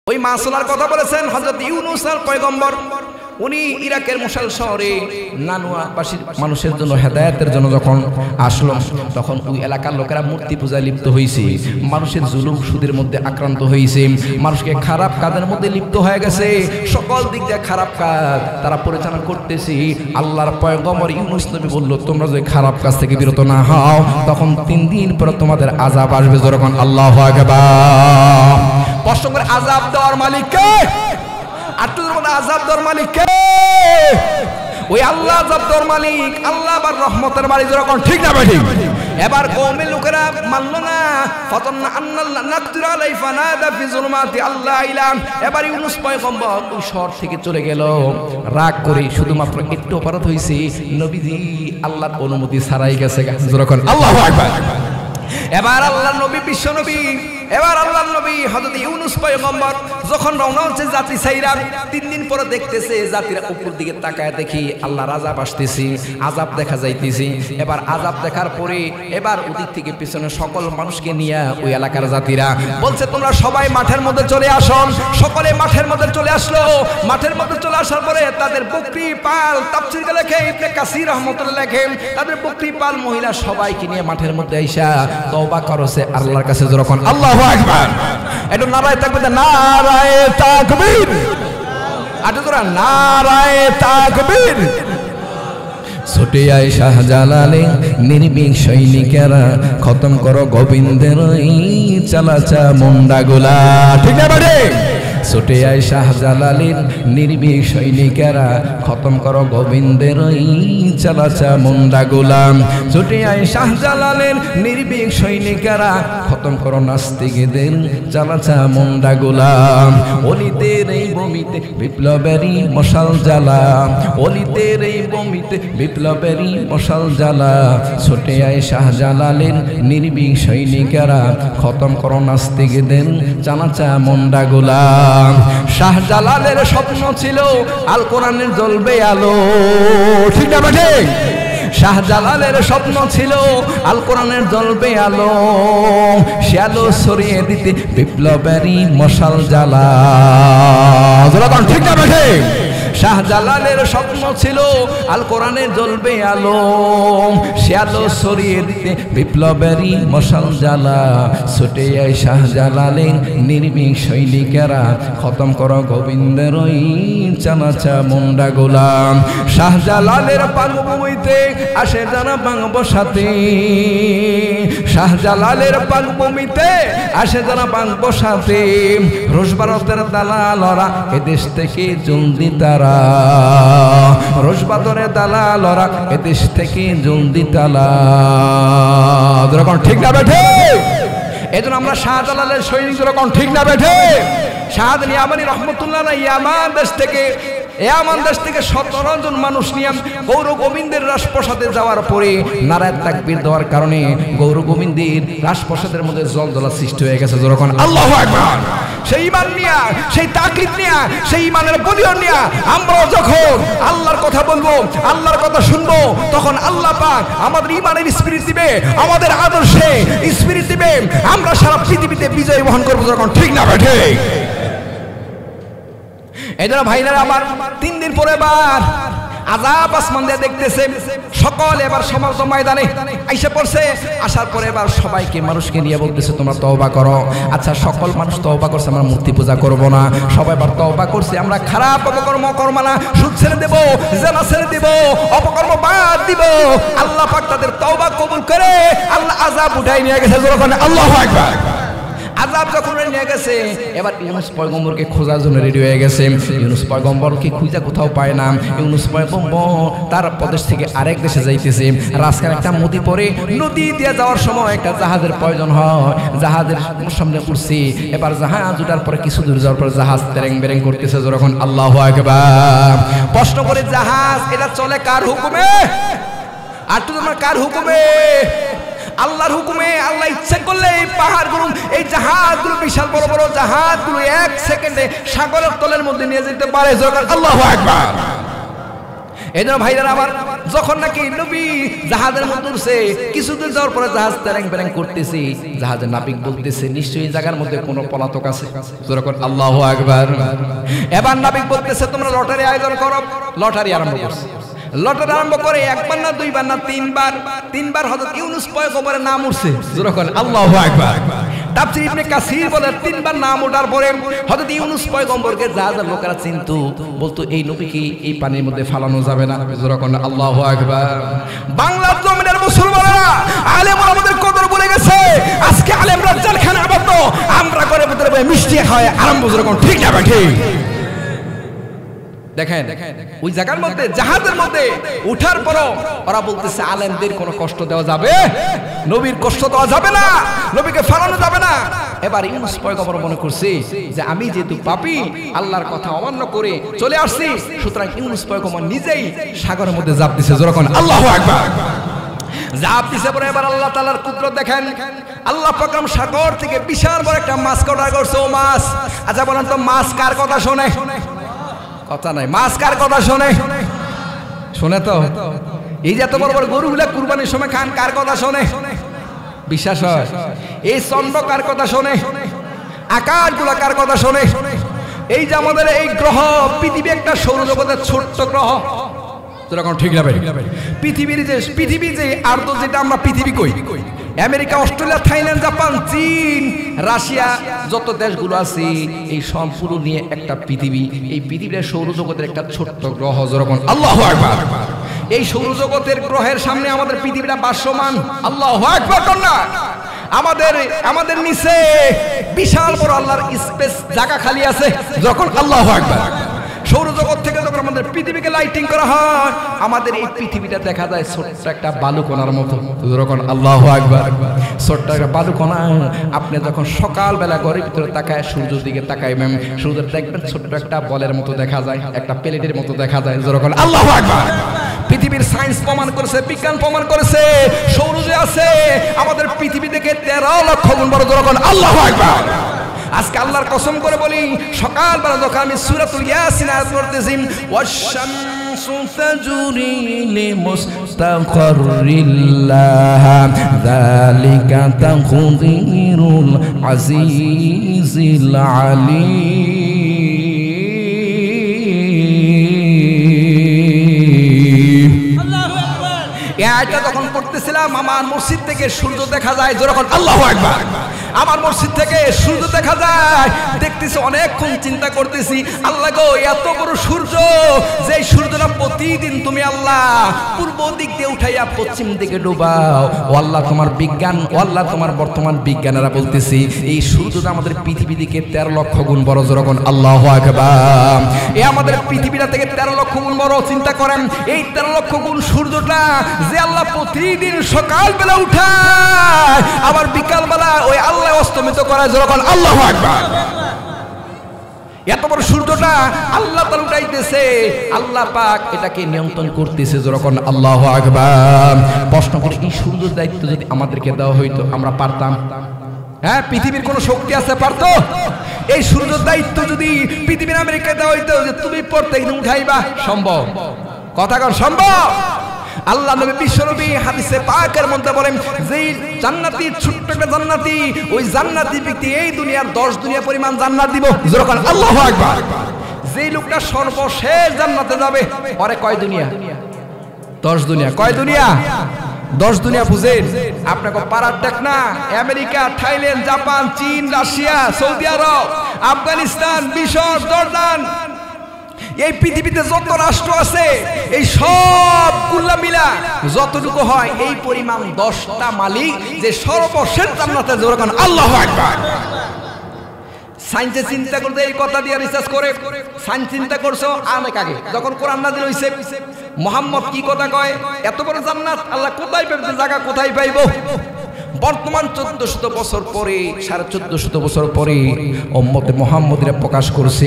ওই মাসলার কথা বলেছেন হযরত ইউনূস আল পয়গম্বর। উনি ইরাকের মোসাল শহরে নানুয়াবাসীর মানুষের জন্য হেদায়েতের জন্য যখন আসলো, তখন ওই এলাকার লোকেরা মূর্তি পূজায় লিপ্ত হয়েছে, মানুষের জুলুম সুদের মধ্যে আক্রান্ত হয়েছে, মানুষকে খারাপ কাজের মধ্যে লিপ্ত হয়ে গেছে, সকল দিক দিয়ে খারাপ কাজ তারা পরিচালনা করতেছে। আল্লাহর পয়গম্বর ইউনূস নবী বলল, তোমরা যদি খারাপ কাজ থেকে বিরত না হও, তখন 3 দিন পরে তোমাদের আযাব আসবে। যখন আল্লাহু আকবার। প্রশ্ন করে, আযাব দেওয়ার মালিক কে? আযাব দেওয়ার মালিক কে? ওই আল্লাহ আযাব দেওয়ার মালিক, আল্লাহ আবার রহমতের মালিক। যখন ঠিক না ঠিক? এবার কওমের লোকেরা মানল না, ফাতান্না আন্নাল্লাহ নাকদিরু আলাইহি ফানাদা ফি যুলুমাতি আল্লাহ ইলাহ। এবার ইউনূস পয়গম্বর ওই শহর থেকে চলে গেল রাগ করে, শুধুমাত্র একটু অপরাধ হয়েছে, নবীজি আল্লাহর অনুমতি ছাড়াই গেছে। যখন আল্লাহু আকবার। এবার আল্লাহর নবী, বিশ্ব নবী, এবার আল্লাহর নবী হযরত ইউনূস পয়গম্বর যখন রওনা হচ্ছে জাতি ছাইরা, 3 দিন পরে দেখতেছে জাতিরা উপর দিকে তাকায়, দেখি আল্লাহর আযাব আসতেছে, আযাব দেখা যাইতেছে। এবার আযাব দেখার পরে এবার ওদিক থেকে পিছনে সকল মানুষকে নিয়ে ওই এলাকার জাতিরা বলছে, তোমরা সবাই মাঠের মধ্যে চলে আসো। সকলে মাঠের মধ্যে চলে আসলো। মাঠের মধ্যে চলে আসার পরে তাদের বকরি পাল, তাফসীরে লেখে, ইবনে কাসীর রাহমাতুল্লাহ লেখে, তাদের বকরি পাল মহিলা সবাইকে নিয়ে মাঠের মধ্যে আইসা তওবা করছে আল্লাহর কাছে। যখন আল্লাহু আকবার। একটু নারায়ে তাকবীর, নারায়ে তাকবীর। আটো তোরা নারায়ে তাকবীর। ছুটে আয় শাহজালালে নির্ভীক সৈনিকেরা, খতম করো গোবিন্দের চালাচা মুন্ডাগুলা। ঠিক না বাড়ি? ছুটে আয় শাহজালালের নির্ভীক সৈনিকেরা, খতম করো গোবিন্দের চালাচা মুন্ডা গোলাম। ছুটে আয় শাহজালালের নির্ভীক সৈনিকেরা, খতম করো নাস্তিকদের চালাচা মুন্ডা গোলাম। অলিতের এই বমিতে বিপ্লবেরই মশাল জ্বালা, অলিতের এই বমিতে বিপ্লবেরই মশাল জ্বালা। ছুটে আয় শাহজালালের নির্ভীক সৈনিকেরা, খতম করো নাস্তিকদের চালাচা মুন্ডা গোলাম। শাহজালালের স্বপ্ন ছিল আল কোরআনের জ্বলবে আলো। ঠিক না ঠিক? শাহজালালের স্বপ্ন ছিল আল কোরআনের জ্বলবে আলো, সে আলো ছড়িয়ে দিতে বিপ্লবেরই মশাল জ্বালা। ঠিক না ঠিক? শাহজালালের স্বপ্ন ছিল আল কোরআনের জ্বলবে আলো, সে আলো ছড়িয়ে দিতে বিপ্লবেরই মশাল জ্বালা। ছুটে আয় শাহজালালের নির্ভীক সৈনিকেরা, খতম করো গোবিন্দের ওই চানাচা মুন্ডা গোলাম। শাহজালালের পাঙ্গভূমিতে আসে যারা বাংব সাথে, শাহজালালের পাঙ্গভূমিতে আসে যারা বাংব সাথে। রুশ ভারতের দালালরা এদেশ থেকে জলদি তারা, রোজবাদরে দালালরা এদেশ থেকে জলদি তালা। যখন ঠিক না বেঠে? এজন্য আমরা শাহজালালের সৈনিক যখন ঠিক না বেঠে? শাহাদ ইয়ামানি রহমতুল্লাহ ইয়ামান দেশ থেকে, ইয়ামান দেশ থেকে 17 জন মানুষ নিয়ে গৌর গোবিন্দের রাজপ্রাসাদে যাওয়ার পরে নারায়ে তাকবীর দেওয়ার কারণে গৌর গোবিন্দের রাজপ্রাসাদের মধ্যে জলজলা সৃষ্টি হয়ে গেছে। যখন আল্লাহু আকবার। সেই ঈমান নিয়া, সেই তাকলিদ নিয়া, সেই ঈমানের বলিয়ন নিয়া আমরাও যখন আল্লাহর কথা বলবো, আল্লাহর কথা শুনবো, তখন আল্লাহ পাক আমাদের ঈমানের স্পিরিট দিবে, আমাদের আদর্শে স্পিরিট দিবে, আমরা সারা পৃথিবীতে বিজয় বহন করবো। যখন ঠিক না বেঠে? এই জন্য ভাইরা আমার, 3 দিন পরে এবার আযাব আসমান দিয়ে দেখতেছে। সকল এবার সমস্ত ময়দানে আইসা পড়ছে। আসার পরে এবার সবাইকে, মানুষকে নিয়ে বলতেছে, তোমরা তওবা করো। আচ্ছা, সকল মানুষ তওবা করছে, আমরা মূর্তি পূজা করব না। সবাই এবার তওবা করছে, আমরা খারাপ অপকর্ম করব না, সুদ ছেড়ে দেব, জেনা ছেড়ে দেব, অপকর্ম বাদ দিব। আল্লাহ পাক তাদের তওবা কবুল করে আল্লাহ আযাব উঠাই নিয়ে গেছে। যখন আল্লাহু আকবার। আযাব যখন নিয়ে গেছে, এবার ইউনূস পয়গম্বরকে খোঁজার জন্য রেডি হয়ে গেছে। ইউনূস পয়গম্বরকে খুঁজে কোথাও পায় না। ইউনূস পয়গম্বর তার প্রদেশ থেকে আরেক দেশে যাইতেছে। রাস্তায় একটা নদী পড়ে, নদী দিয়ে যাওয়ার সময় একটা জাহাজের প্রয়োজন হয়। জাহাজের সামনে উঠছে। এবার জাহাজ উঠার পরে কিছু দূর যাওয়ার পর জাহাজ তেরেং বেরেং করতেছে। যখন আল্লাহু আকবার। প্রশ্ন করে, জাহাজ এটা চলে কার হুকুমে? আর তো তোমার কার হুকুমে? আল্লাহর হুকুমে। আল্লাহ ইচ্ছা করলে এই পাহাড়গুলো, এই জাহাজগুলো, বিশাল বড় বড় জাহাজগুলো 1 সেকেন্ডে সাগরের তলের মধ্যে নিয়ে যেতে পারে। যখন আল্লাহু আকবার। এই জন্য ভাইরা আমার, যখন নাকি নবী জাহাজের মধ্যে উঠছে, কিছুদিন যাওয়ার পরে জাহাজ তেরেং বেরেং করতেছে, জাহাজের নাবিক বলতেছে নিশ্চয়ই জায়গার মধ্যে কোনো পলাতক আছে। যখন আল্লাহু আকবার, এবার নাবিক বলতেছে তোমরা লটারি আয়োজন করো। লটারি আরম্ভ করছে। লটারি আরম্ভ করে একবার না দুইবার না তিনবার হযরত ইউনূস পয়গম্বরের নাম উঠছে। যখন আল্লাহু আকবার, তাফসীর ইবনে কাসির বলে তিনবার নাম ওঠার পরে হযরত ইউনূস পয়গম্বরকে জাহাজের লোকেরা চিনতো, বলতো এই নবীকে এই পানির মধ্যে ফালানো যাবে না। যখন আল্লাহু আকবার, বাংলার জমিনের মুসলমানেরা আলেম আমাদের কদর বলে গেছে। আজকে আলেমরা জেলখানা আবদ্ধ, আমরা করে ভিতরে মিষ্টি খাওয়া আরম্ভ যখন, ঠিক না ঠিক? দেখেন ওই জায়গার মধ্যে জাহাজের মধ্যে উঠার পরও ওরা বলতেছে আলেমদের কোনো কষ্ট দেওয়া যাবে, নবীর কষ্ট দেওয়া যাবে না, নবীকে ফালানো যাবে না। এবার ইউনূস পয়গম্বর মনে করছে যে আমি যেহেতু পাপী, আল্লাহর কথা অমান্য করে চলে আসছি, সুতরাং ইউনূস পয়গম্বর নিজেই সাগরের মধ্যে ঝাঁপ দিছে। যখন আল্লাহু আকবার, ঝাঁপ দিছে পরে এবার আল্লাহ তাআলার কুদরত দেখেন। আল্লাহ পাক সাগর থেকে বিশাল বড় একটা মাছ অর্ডার করছে। ও মাছ, আচ্ছা বলেন তো মাছ কার কথা শোনে? কথা নাই, মাছ কার কথা শোনে? শোনে তো। এই যে এত বড় বড় গরুগুলা কুরবানির সময় খান, কার কথা শোনে? বিশ্বাস হয়? এই চন্দ্র কার কথা শোনে? আকাশগুলা কার কথা শোনে? এই যে আমাদের এই গ্রহ পৃথিবী একটা সৌরজগতের ছোট্ট গ্রহ, যখন ঠিক যাবে পৃথিবীর যে আর্দ্র যেটা আমরা পৃথিবী কই, আমেরিকা, অস্ট্রেলিয়া, থাইল্যান্ড, জাপান, চীন, রাশিয়া, যত দেশগুলো আছে এই সম্পূর্ণ নিয়ে একটা পৃথিবী। এই পৃথিবীর সৌরজগতের একটা ছোট্ট গ্রহ। যখন আল্লাহু আকবার, এই সৌরজগতের গ্রহের সামনে আমাদের পৃথিবীটা ভাসমান। আল্লাহু আকবার কন্যা, আমাদের নিচে বিশাল বড় আল্লাহর স্পেস জায়গা খালি আছে। যখন আল্লাহু আকবার, সৌরজগৎ থেকে যখন আমাদের পৃথিবীকে লাইটিং করা হয়, আমাদের এই পৃথিবীটা দেখা যায় ছোট্ট একটা বালুকণার মতো। যখন আল্লাহু আকবার, ছোট্ট একটা বালুকণা। আপনি যখন সকালবেলা ঘরের ভিতরে তাকায় সূর্যের দিকে তাকাইবেন, সূর্য দেখবেন ছোট্ট একটা বলের মতো দেখা যায়, একটা প্লেটের মতো দেখা যায়। যখন আল্লাহু আকবার, পৃথিবীর সায়েন্স প্রমাণ করেছে, বিজ্ঞান প্রমাণ করেছে, সৌরজে আছে আমাদের পৃথিবী থেকে 13 লক্ষ গুণ বড়। যখন আল্লাহু আকবার, আজকে আল্লাহর কসম করে বলি, সকালবেলা যখন আমি সূরাতুল ইয়াসিন আয়াত পড়তেছি, ওয়াশ-শামসু তাজরি লিমুস্তাকাররিল লাহা যালিকা তাকদীরুল আজিজিল আলীম। আল্লাহু আকবার। এই আয়াতটা যখন পড়তেছিলাম, আমার মসজিদ থেকে সূর্য দেখা যায়। যখন আল্লাহু আকবার, আমার মসজিদ থেকে সূর্য দেখা যায়। দেখতেছি, অনেকক্ষণ চিন্তা করতেছি, আল্লাহ গো এত বড় সূর্য, যে সূর্যটা প্রতিদিন তুমি আল্লাহ পূর্ব দিক দিয়ে উঠাইয়া পশ্চিম দিকে ডুবাও। ও আল্লাহ তোমার বিজ্ঞান, ও আল্লাহ তোমার বর্তমান বিজ্ঞানীরা বলতেছি এই সূর্যটা আমাদের পৃথিবী থেকে 13 লক্ষ গুণ বড়। যখন আল্লাহু আকবার, এ আমাদের পৃথিবীটা থেকে 13 লক্ষ গুণ বড়। চিন্তা করেন, এই 13 লক্ষ গুণ সূর্যটা যে আল্লাহ প্রতিদিন সকালবেলা উঠায়, আবার বিকালবেলা ওই আল্লাহ অস্তমিত করায়। যখন আল্লাহু আকবার, এত বড় সূর্যটা আল্লাহ তাআলা উঠাইতেছে, আল্লাহ পাক এটাকে নিয়ন্ত্রণ করতেছে। যখন আল্লাহু আকবার, প্রশ্ন করি এই সূর্যের দায়িত্ব যদি আমাদেরকে দেওয়া হইতো, আমরা পারতাম? হ্যাঁ, পৃথিবীর কোন শক্তি আছে পারতো? এই সূর্যের দায়িত্ব যদি পৃথিবীর আমেরিকা দেওয়া হইতো যে তুমি প্রত্যেকদিন উঠাইবা, সম্ভব? কথা কর, সম্ভব? আল্লাহ নবী বিশ্বনবী হাদিসে পাকের মধ্যে বলেন, যেই জান্নাতি, ছোট্ট একটা জান্নাতি, ওই জান্নাতি ব্যক্তি এই দুনিয়ার 10 দুনিয়া পরিমাণ জান্নাত দিব। যখন আল্লাহু আকবার, যেই লোকটা সর্বশেষ জান্নাতে যাবে, পরে কয় দুনিয়া? 10 দুনিয়া। কয় দুনিয়া? 10 দুনিয়া। বুঝেন, আপনাকে পাড়ার দেখ না, আমেরিকা, থাইল্যান্ড, জাপান, চীন, রাশিয়া, সৌদি আরব, আফগানিস্তান, মিশর, জর্দান, এই পৃথিবীতে যত রাষ্ট্র আছে এই সব কুল্লা মিলা যতটুকু হয় এই পরিমাণ 10টা মালিক যে সর্বশেষ জান্নাতে। যখন আল্লাহু আকবার, সায়েন্সে চিন্তা করতে এই কথা দিয়ে রিসার্চ করে সায়েন্স চিন্তা করছো অনেক আগে, যখন কোরআন নাযিল হইছে, মুহাম্মদ কি কথা কয়, এত বড় জান্নাত আল্লাহ কোথায় পাইবে, জায়গা কোথায় পাইবো? বর্তমান 1400 বছর পরে, 1450 বছর পরে উম্মতে মুহাম্মদীরা প্রকাশ করছে,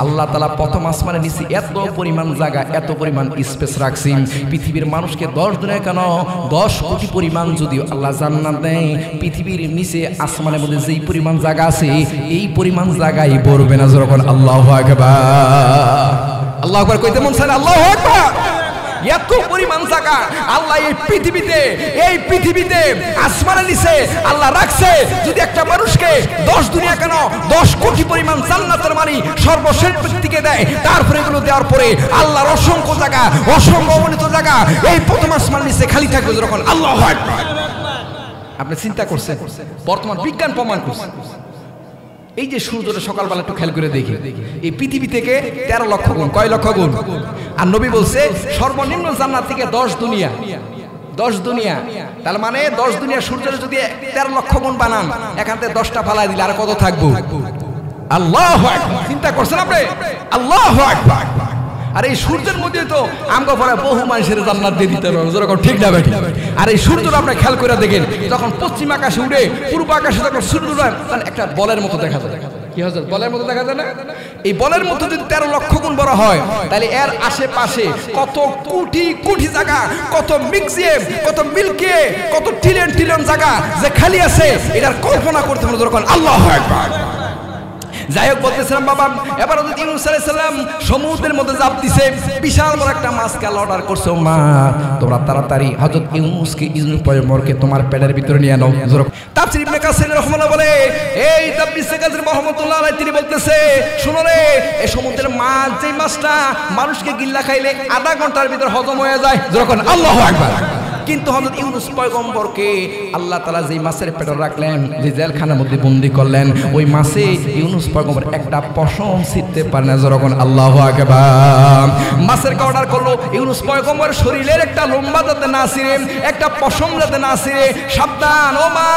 আল্লাহ তাআলা প্রথম আসমানের নিচে এত পরিমাণ জায়গা, এত পরিমাণ স্পেস রাখছেন, পৃথিবীর মানুষকে 10 দিনে কেন 10 কোটি পরিমাণ যদি আল্লাহ জান্নাত দেয়, পৃথিবীর নিচে আসমানের মধ্যে যেই পরিমাণ জায়গা আছে এই পরিমাণ জায়গায় ভরবে না। যখন আল্লাহু আকবার, আল্লাহু আকবার কইতে মন চায়, আল্লাহু আকবার। এত পরিমাণ জায়গা আল্লাহ এই পৃথিবীতে আসমানের নিচে আল্লাহ রাখছে। যদি একটা মানুষকে 10 দুনিয়া কেন 10 কোটি পরিমাণ জান্নাতের মানি সর্বশেষ ব্যক্তিকে দেয়, তারপরে এগুলো দেওয়ার পরে আল্লাহর অসংখ্য জায়গা, অসংখ্য অগণিত জায়গা এই প্রথম আসমানের নিচে খালি থাকবে যখন। আল্লাহু আকবার। আপনি চিন্তা করছেন, বর্তমান বিজ্ঞান প্রমাণ করছে এই যে সূর্যটা সকালবেলা একটু খেয়াল করে দেখি, এই পৃথিবী থেকে 13 লক্ষ গুণ। কয় লক্ষ গুণ? আর নবী বলছে সর্বনিম্ন জান্নাত থেকে 10 দুনিয়া। 10 দুনিয়া, তার মানে 10 দুনিয়া সূর্যের যদি 13 লক্ষ গুণ বানান, এখান থেকে 10টা ফালাই দিলে আর কত থাকবো? আল্লাহু আকবার। চিন্তা করছেন আপনি? আল্লাহু আকবার। আর এই সূর্যের মধ্যে তো আমগো পরে বহু মানুষের জান্নাত দিয়ে দিতে পারবে, যখন ঠিক না বেঠিক। আর এই সূর্যটা আপনি খেয়াল করে দেখেন, যখন পশ্চিম আকাশে উঠে পূর্ব আকাশে যখন সূর্য উঠে, মানে একটা বলের মতো দেখা যায়। কি হচ্ছে? বলের মতো দেখা যায় না? এই বলের মতো যদি 13 লক্ষ গুণ বড় হয়, তাহলে এর আশেপাশে কত কোটি কোটি জায়গা, কত মিউজিয়াম, কত মিল্কে, কত ট্রিলিয়ন জায়গা যে খালি আছে, এটার কল্পনা করতে পারবে যখন। আল্লাহু আকবার। যাই হোক, বলতেছিলাম বাবা, এবার হযরত ইউনূস আলাইহিস সালাম সমুদ্রের মধ্যে জাপ দিছে, বিশাল বড় একটা মাছকে অর্ডার করছে, মা তোমরা তাড়াতাড়ি হযরত ইউনূসকে ইউনূস পয়গম্বরকে তোমার পেটের ভিতরে নিয়ে নাও। তাফসীর ইবনে কাসির রাহমাতুল্লাহ বলে, এই তাফসীর কাসির রাহমাতুল্লাহ আলাইহি তিনি বলতেছে, শুনো রে, এই সমুদ্রের মাছ, যে মাছটা মানুষকে গিল্লা খাইলে আধা ঘন্টার ভিতর হজম হয়ে যায় যখন। আল্লাহু আকবার। কিন্তু হযরত ইউনূস পয়গম্বরকে আল্লাহ তাআলা যেই মাছের পেটে রাখলেন, যে জেলখানার মধ্যে বন্দী করলেন, ওই মাছে ইউনূস পয়গম্বর একটা পশম ছিঁড়তে পারে না যখন। আল্লাহু আকবার। মাছের অর্ডার করলো, ইউনূস পয়গম্বরের শরীরের একটা লম্বা যাতে না ছিঁড়ে, একটা পশম যাতে না ছিঁড়ে, সাবধান ও মা,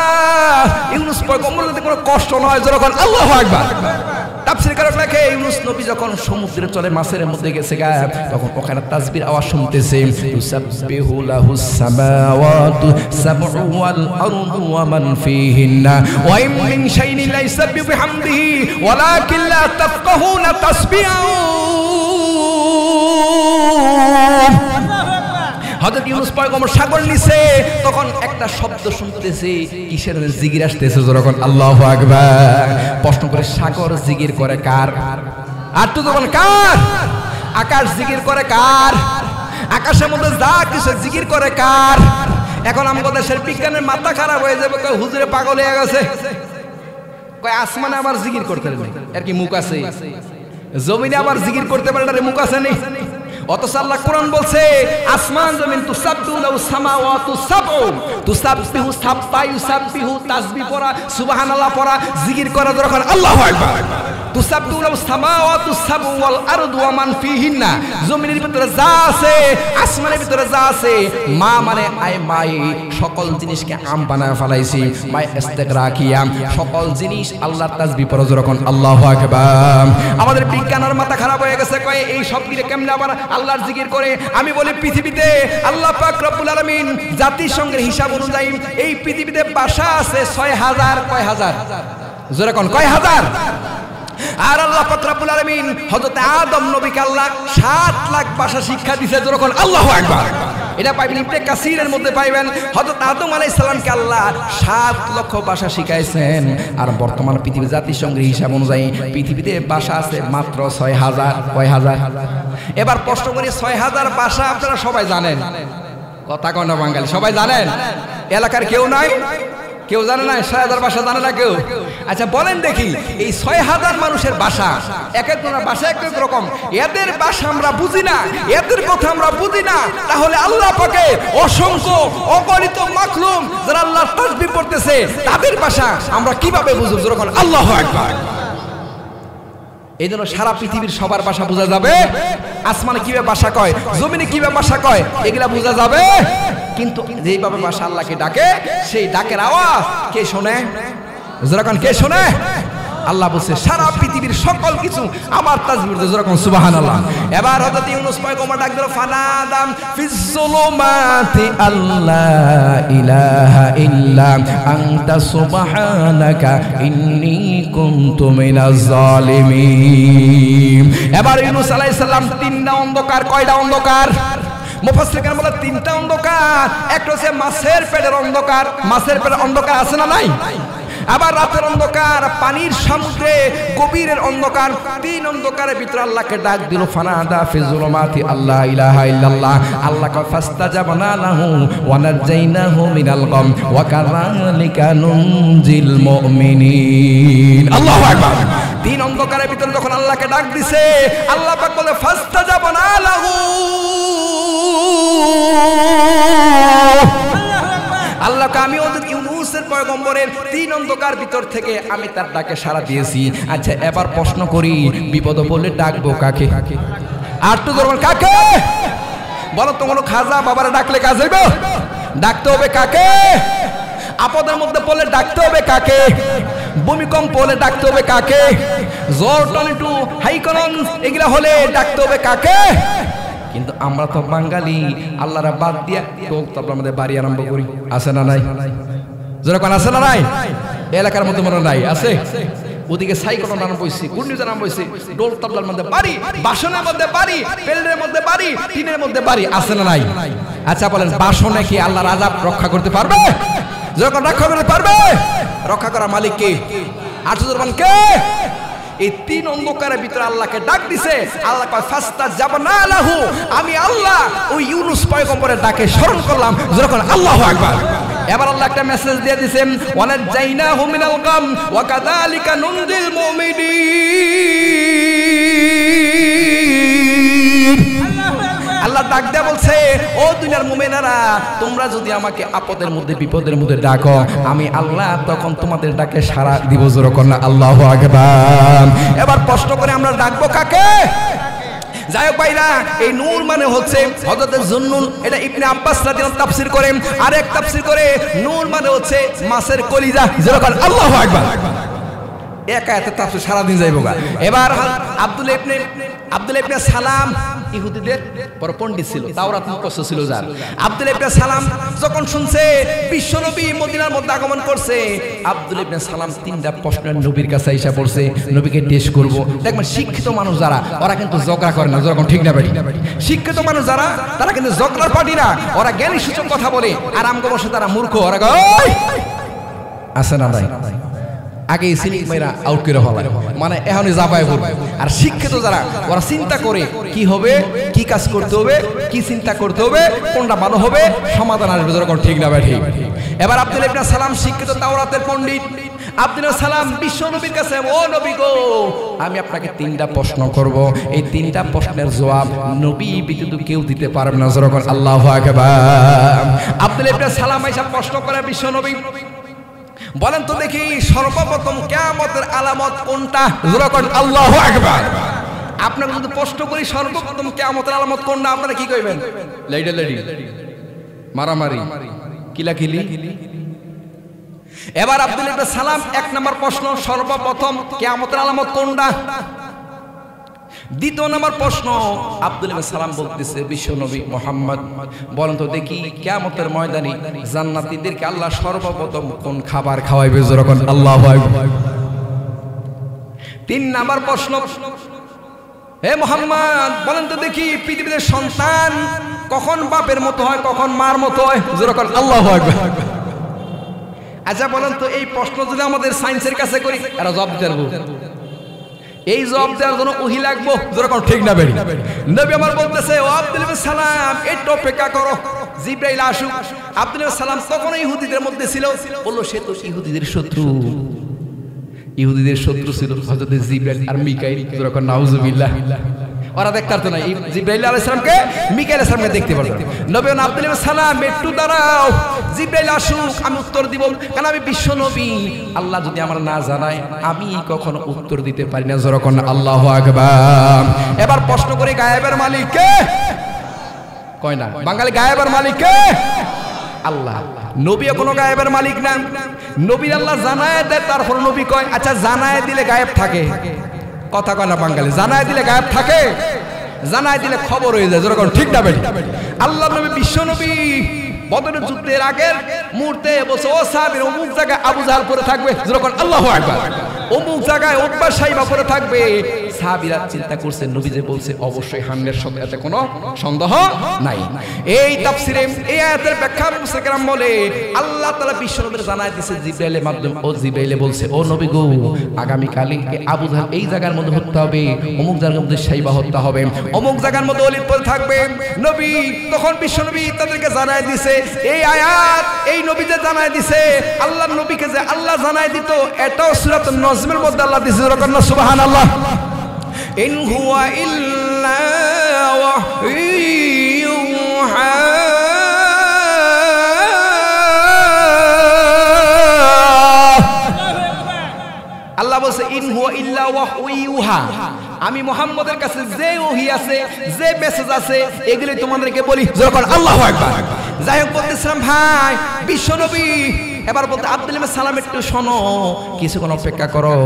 ইউনূস পয়গম্বর যাতে কোনো কষ্ট নয় যখন। আল্লাহু আকবার। তাফসীরকার লেখে, ইউনূস নবী যখন সমুদ্রে চলে মাছের মধ্যে গেছে গায়েব, তখন ওখানে তাসবির আওয়াজ শুনতেছে, তুসাব্বিহু লাহুস সামাওয়াতু সাবউ ওয়াল আরদু ওয়া মান ফীহিন্না ওয়া ইন মিন শাইইন লা ইসাব্বিহু বিহামদিহি ওয়ালাকিন লা তাফকাহুনা তাসবিহু। হযরত ইউনূস পয়গম্বর সাগর নিচে তখন একটা শব্দ শুনতেছে, কিসের জিকির আসতেছে যখন। আল্লাহু আকবার। প্রশ্ন করে, সাগর জিকির করে কার? আর তো তখন কার? আকাশ জিকির করে কার? আকাশের মধ্যে যা কিছু জিকির করে কার? এখন আমাদের দেশের বিজ্ঞানের মাথা খারাপ হয়ে যাবে, কয় হুজুরে পাগল হয়ে গেছে, কয় আসমানে আবার জিকির করতে পারে, এর কি মুখ আছে? জমিনে আবার জিকির করতে পারে, এর মুখ আছে নি? অথচ আল্লাহ কোরআন বলছে, আসমান জমিন তুসাব্বিহু লাহু সামাওয়াতু সাবউ, তুসাব্বিহু সাব্বা ইউসাব্বিহু, তাসবিহ পড়া, সুবহানাল্লাহ পড়া, জিকির করা যখন। আল্লাহু আকবার। তুসাব্বিহু লাহু সামাওয়াতু সাবউ ওয়াল আরদু ওয়া মান ফীহিন্না, জমিনের ভিতরে যা আছে, আসমানের ভিতরে যা আছে, মা মানে আই মাই, সকল জিনিসকে আম বানায় ফেলাইছি, মাই ইস্তিগরাকিয়া, সকল জিনিস আল্লাহর তাসবিহ পড়া যখন। আল্লাহু আকবার। আমাদের বিজ্ঞানের মাথা খারাপ হয়ে গেছে, কয় এই সব গিরে কেমনে আবার আল্লাহর জিকির করে? আমি বলি, পৃথিবীতে আল্লাহ পাক রব্বুল আলামিন জাতিসংঘের হিসাব অনুযায়ী এই পৃথিবীতে ভাষা আছে 6000। কয় হাজার? জোরে কোন, কয় হাজার? আর আল্লাহ পাক রব্বুল আলামিন হযরত আদম নবীকে আল্লাহ 7 লাখ ভাষা শিক্ষা দিয়েছে যখন। আল্লাহু আকবার। এটা পাইবেন ইবনে কাসিরের মধ্যে পাইবেন, হযরত আদম আলাইহিস সালামকে আল্লাহ 7 লক্ষ ভাষা শিখাইছেন। আর বর্তমান পৃথিবীর জাতিসংঘের হিসাব অনুযায়ী পৃথিবীতে ভাষা আছে মাত্র 6000। কয় হাজার? এবার প্রশ্ন করি, 6000 ভাষা আপনারা সবাই জানেন? কথা কোন বাঙালি সবাই জানেন? এলাকার কেউ নাই? কেউ জানে না? 6000 ভাষা জানে না কেউ? আচ্ছা বলেন দেখি, এই 6000 মানুষের ভাষা, এক একজনের ভাষা এক এক রকম, এদের ভাষা আমরা বুঝি না, এদের কথা আমরা বুঝি না, তাহলে আল্লাহ পাকে অসংখ্য অগণিত মাখলুক যারা আল্লাহর তাসবিহ পড়তেছে, তাদের ভাষা আমরা কিভাবে বুঝব যখন। আল্লাহু আকবার। এই জন্য সারা পৃথিবীর সবার ভাষা বোঝা যাবে? আসমানে কিভাবে ভাষা কয়, জমিনে কিভাবে ভাষা কয়, এগুলা বোঝা যাবে। কিন্তু যেইভাবে ভাষা আল্লাহকে ডাকে, সেই ডাকের আওয়াজ কে শোনে? যখন কে শোনে? আল্লাহ বলছে, সারা পৃথিবীর সকল কিছু আমার তাসবিহ করতে যখন। সুবহানাল্লাহ। এবার হযরত ইউনূস পয়গম্বর ডাক দিল, ফানাদাম ফিজ যুলুমাতি আল্লা ইলাহা ইল্লা আনতা সুবহানাকা ইন্নী কুনতু মিনাজ জালিমিন। এবার ইউনূস আলাইহিস সালাম 3টা অন্ধকার। কয়টা অন্ধকার? মুফাসসিরগণ বলে 3টা অন্ধকার। একটা হচ্ছে মাছের পেটের অন্ধকার। মাছের পেটের অন্ধকার আছে না নাই? আবার রাতের অন্ধকার, পানির সমুদ্রে গভীরের অন্ধকার, তিন অন্ধকারের ভিতরে আল্লাহকে ডাক দিল। ফানাদা ফি যুলুমাতি আল্লা ইলাহা ইল্লাল্লাহ। আল্লাহ কয় ফাস্তাজাবনা লাহু ওয়া নাজাইনাহু মিনাল গাম ওয়া কাযালিকা নুনজিল মুমিনিন। আল্লাহু আকবার। তিন অন্ধকারের ভিতরে যখন আল্লাহকে ডাক দিছে, আল্লাহ পাক বলে ফাস্তাজাবনা লাহু, আল্লাহ আমি ওদের ইউনূসের পয়গম্বরের তিন অন্ধকার ভিতর থেকে আমি তার ডাকে সাড়া দিয়েছি। আচ্ছা এবার প্রশ্ন করি, বিপদ বলে ডাকবো কাকে? আর তো ধরবেন কাকে? বলো তো, কোনো খাজা বাবারা ডাকলে কাজ হইব? ডাকতে হবে কাকে? আপদের মধ্যে পড়লে ডাকতে হবে কাকে? ভূমিকম্প হলে ডাকতে হবে কাকে? জ্বর, টর্নেডো, হাইকলন এগুলা হলে ডাকতে হবে কাকে? কিন্তু আমরা তো বাঙালি, আল্লাহরা বাদ দিয়া তো আমাদের বাড়ি আরম্ভ করি। আছে না নাই? যেরকম আছে না নাই? এলাকার মধ্যে মনে নাই? আছে। ওদিকে সাইকেলের নাম বইছি, ঘূর্ণিঝড়ের নাম বইছি, ডোল তবলার মধ্যে বাড়ি, বাসনের মধ্যে বাড়ি, পেলের মধ্যে বাড়ি, টিনের মধ্যে বাড়ি। আছে না নাই? আচ্ছা বলেন, বাসনে কি আল্লাহর আযাব রক্ষা করতে পারবে? যখন রক্ষা করতে পারবে, রক্ষা করা মালিক কে? আটজন কে? এই তিন অন্ধকারের ভিতরে আল্লাহকে ডাক দিছে। আল্লাহ কয় ফাস্তাজাবনা লাহু, আমি আল্লাহ ওই ইউনূস পয়গম্বরের ডাকে স্মরণ করলাম। যখন আল্লাহু আকবার। এবার আল্লাহ একটা মেসেজ দিয়ে দিয়েছেন, ওয়ানাজাইনাহু মিনাল গাম ওয়া কাযালিকা নুনজিল মুমিনিন। আল্লাহ ডাক দেয়া বলছে, ও দুনিয়ার মুমিনেরা, তোমরা যদি আমাকে আপদের মধ্যে বিপদের মধ্যে ডাকো, আমি আল্লাহ তখন তোমাদের ডাকে সাড়া দিব। যখন আল্লাহু আকবার। এবার প্রশ্ন করে আমরা ডাকবো কাকে? যাই হোক ভাইরা, এই নূর মানে হচ্ছে হযরত জুন্নুন। এটা ইবনে আব্বাস রাদিয়াল্লাহু তাফসীর করেন। আরেক তাফসীর করে নূর মানে হচ্ছে মাছের কলিজা। যখন আল্লাহু আকবার। একা এত তাফসীর সারা দিন যাইবো গা। এবার আব্দুল্লাহ ইবনে সালাম ইহুদিদের বড় পণ্ডিত ছিল, তাওরাত মুখস্থ ছিল যার। আব্দুল্লাহ ইবনে সালাম যখন শুনছে বিশ্বনবী মদিনার মধ্যে আগমন করছে, আব্দুল্লাহ ইবনে সালাম তিনটা প্রশ্ন নবীর কাছে এসে পড়ছে, নবীকে টেস্ট করব। দেখবেন শিক্ষিত মানুষ যারা, ওরা কিন্তু ঝগড়া করে না। যখন ঠিক না ভাই, শিক্ষিত মানুষ যারা, তারা কিন্তু ঝগড়ার পার্টি না, ওরা জ্ঞানী সূচক কথা বলে। আর আমগো বসে তারা মূর্খ, ওরা কয় আছে না ভাই, আগে সিনিক মেরা আউট করে হলায়, মানে এখনই যাবাই বলবে। আর শিক্ষিত যারা, ওরা চিন্তা করে কি হবে, কি কাজ করতে হবে, কি চিন্তা করতে হবে, কোনটা ভালো হবে, সমাধান আসবে। যখন ঠিক না ভাই ঠিক। এবার আব্দুল্লাহ ইবনে সালাম শিক্ষিত, তাওরাতের পণ্ডিত। আব্দুল্লাহ সালাম বিশ্ব নবীর কাছে, ও নবী গো, আমি আপনাকে তিনটা প্রশ্ন করব, এই তিনটা প্রশ্নের জবাব নবী ব্যতীত কেউ দিতে পারবে না। যখন আল্লাহু আকবার। আব্দুল্লাহ ইবনে সালাম এসে প্রশ্ন করে বিশ্ব নবী, বলেন তো দেখি, সর্বপ্রথম কিয়ামতের আলামত কোনটা? যখন আল্লাহু আকবার। আপনারা যদি প্রশ্ন করি সর্বপ্রথম কিয়ামতের আলামত কোনটা, আপনারা কি কইবেন? লেডি মারামারি, কিলাকিলি। এবার আব্দুল্লাহ ইবনে সালাম এক নম্বর প্রশ্ন, সর্বপ্রথম কিয়ামতের আলামত কোনটা? দ্বিতীয় নম্বর প্রশ্ন, আব্দুল্লাহ ইবনে সালাম বলতেছে, বিশ্বনবী মুহাম্মদ, বলেন তো দেখি, কিয়ামতের ময়দানে জান্নাতীদেরকে আল্লাহ সর্বপ্রথম কোন খাবার খাওয়াইবে? যখন আল্লাহু আকবার। তিন নম্বর প্রশ্ন, হে মুহাম্মদ, বলেন তো দেখি, পৃথিবীতে সন্তান কখন বাপের মতো হয়, কখন মার মতো হয়? যখন আল্লাহু আকবার। আচ্ছা বলেন তো, এই প্রশ্ন যদি আমাদের সায়েন্সের কাছে করি, এরা জবাব দিতে পারবো? এই জবাব দেওয়ার জন্য ওহী লাগবো। যখন ঠিক না বেরি, নবী আমার বলতেছে, ও আব্দুল্লাহ ইবনে সালাম, একটু অপেক্ষা করো, জিবরাইল আসুক। আব্দুল্লাহ ইবনে সালাম তখন ইহুদিদের মধ্যে ছিল। বললো, সে তো ইহুদিদের শত্রু। ইহুদিদের শত্রু ছিল হযরত জিবরাইল আর মিকাইল। যখন নাউজুবিল্লাহ, ওরা দেখতে পারতো না জিবরাইল আলাইহিস সালামকে, মিকাইল আলাইহিস সালামকে দেখতে পারতো। নবী আব্দুল্লাহ ইবনে সালাম, একটু দাঁড়াও, জিবরাইল আসুক, আমি উত্তর দিব, কারণ আমি বিশ্ব নবী। আল্লাহ যদি আমার না জানায়, আমি কখনো উত্তর দিতে পারি না। যখন আল্লাহু আকবার। এবার প্রশ্ন করে, গায়েবের মালিক কে? কয় না বাঙালি, গায়েবের মালিক কে? আল্লাহ। নবী কোনো গায়েবের মালিক না, নবী আল্লাহ জানায় দেয়, তারপর নবী কয়। আচ্ছা, জানায় দিলে গায়েব থাকে? কথা কয় না বাঙালি, জানায় দিলে গায়েব থাকে? জানায় দিলে খবর হয়ে যায়। যখন ঠিক না বেরি, আল্লাহ নবী বিশ্ব নবী বদরের যুদ্ধের আগের মুহূর্তে বলছে, ও সাহাবীরা, অমুক জায়গায় আবু জাহাল পড়ে থাকবে। যখন আল্লাহু আকবার। অমুক জায়গায় উতবা সাইবা পড়ে থাকবে। সাহাবীরা চিন্তা করছে নবী যে বলছে অবশ্যই 100 এতে কোনো সন্দেহ নাই। এই তাফসীরে এই আয়াতের ব্যাখ্যা মুফাসসির কেরাম বলে আল্লাহ তাআলা বিশ্বনবীর জানায় দিয়েছে জিবরাইলের মাধ্যমে, ও জিবরাইলে বলছে ও নবী গো আগামী কালই আবু জাহেল এই জায়গার মধ্যে হত্যা হবে, অমুক জায়গার মধ্যে শাইবা হত্যা হবে, অমুক জায়গার মধ্যে ওলীদ পরে থাকবে। নবী তখন বিশ্বনবী তাদেরকে জানায় দিয়েছে এই আয়াত, এই নবী যে জানায় দিয়েছে আল্লাহর নবীকে যে আল্লাহ জানায় দিত এটাও সূরাতুন নজমের মধ্যে আল্লাহ দিয়েছে। সুবহানাল্লাহ। ইন হুয়া ইল্লা ওয়াহয়ুহা আল্লাহ বলছে ইন হুয়া ইল্লা ওয়াহয়ুহা, আমি মুহাম্মদের কাছে যে ওহী আছে যে মেসেজ আছে এগুলি তোমাদেরকে বলি। যখন আল্লাহু আকবার। যাই হোক বলতেছিলাম ভাই বিশ্বনবী এবার বলতে আব্দুল ইবনে সালাম একটু শোনো, কিছুক্ষণ অপেক্ষা করো।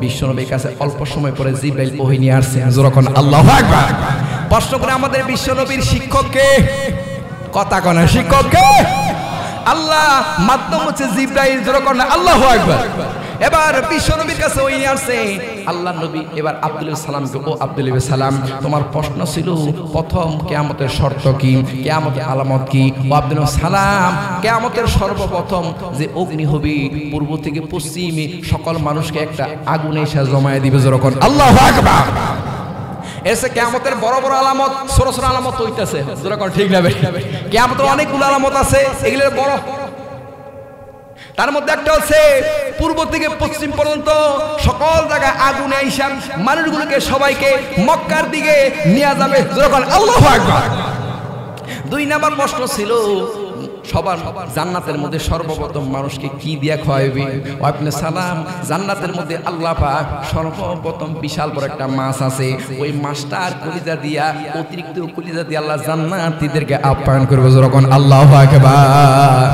বিশ্বনবীর কাছে অল্প সময় পরে জিবরাইল ওহী নিয়ে আসছে। যখন আল্লাহু আকবার। প্রশ্ন করে আমাদের বিশ্বনবীর শিক্ষককে, কথা কোন শিক্ষককে? আল্লাহ, মাধ্যম হচ্ছে জিবরাইল। যখন আল্লাহু আকবার। এবার বিশ্বনবীর কাছে ওই আসছে আল্লাহ নবী। এবার আব্দুল সালামকে, ও আব্দুল সালাম তোমার প্রশ্ন ছিল প্রথম কিয়ামতের শর্ত কি, কিয়ামতের আলামত কি? ও আব্দুল সালাম কিয়ামতের সর্বপ্রথম যে অগ্নি হবে পূর্ব থেকে পশ্চিমে সকল মানুষকে একটা আগুনে এসে জমায়ে দিবে। যখন আল্লাহু আকবার। এসে কিয়ামতের বড় বড় আলামত, ছোট ছোট আলামত হইতাছে। যখন ঠিক না কিয়ামতের অনেকগুলো আলামত আছে, এগুলোর বড় তার মধ্যে একটা হচ্ছে পূর্ব থেকে পশ্চিম পর্যন্ত সকল জায়গায় আগুনে আইসা মানুষগুলোকে সবাইকে মক্কার দিকে নিয়ে যাবে। যখন আল্লাহু আকবার। 2 নাম্বার প্রশ্ন ছিল সবার জান্নাতের মধ্যে সর্বপ্রথম মানুষকে কি দিয়া খাওয়াবে? আপনি সালাম জান্নাতের মধ্যে আল্লাহ পাক সর্বপ্রথম বিশাল বড় একটা মাছ আছে, ওই মাছটার কলিজা দিয়া অতিরিক্ত কলিজা দিয়ে আল্লাহ জান্নাতীদেরকে আপ্যায়ন করবে। যখন আল্লাহু আকবার।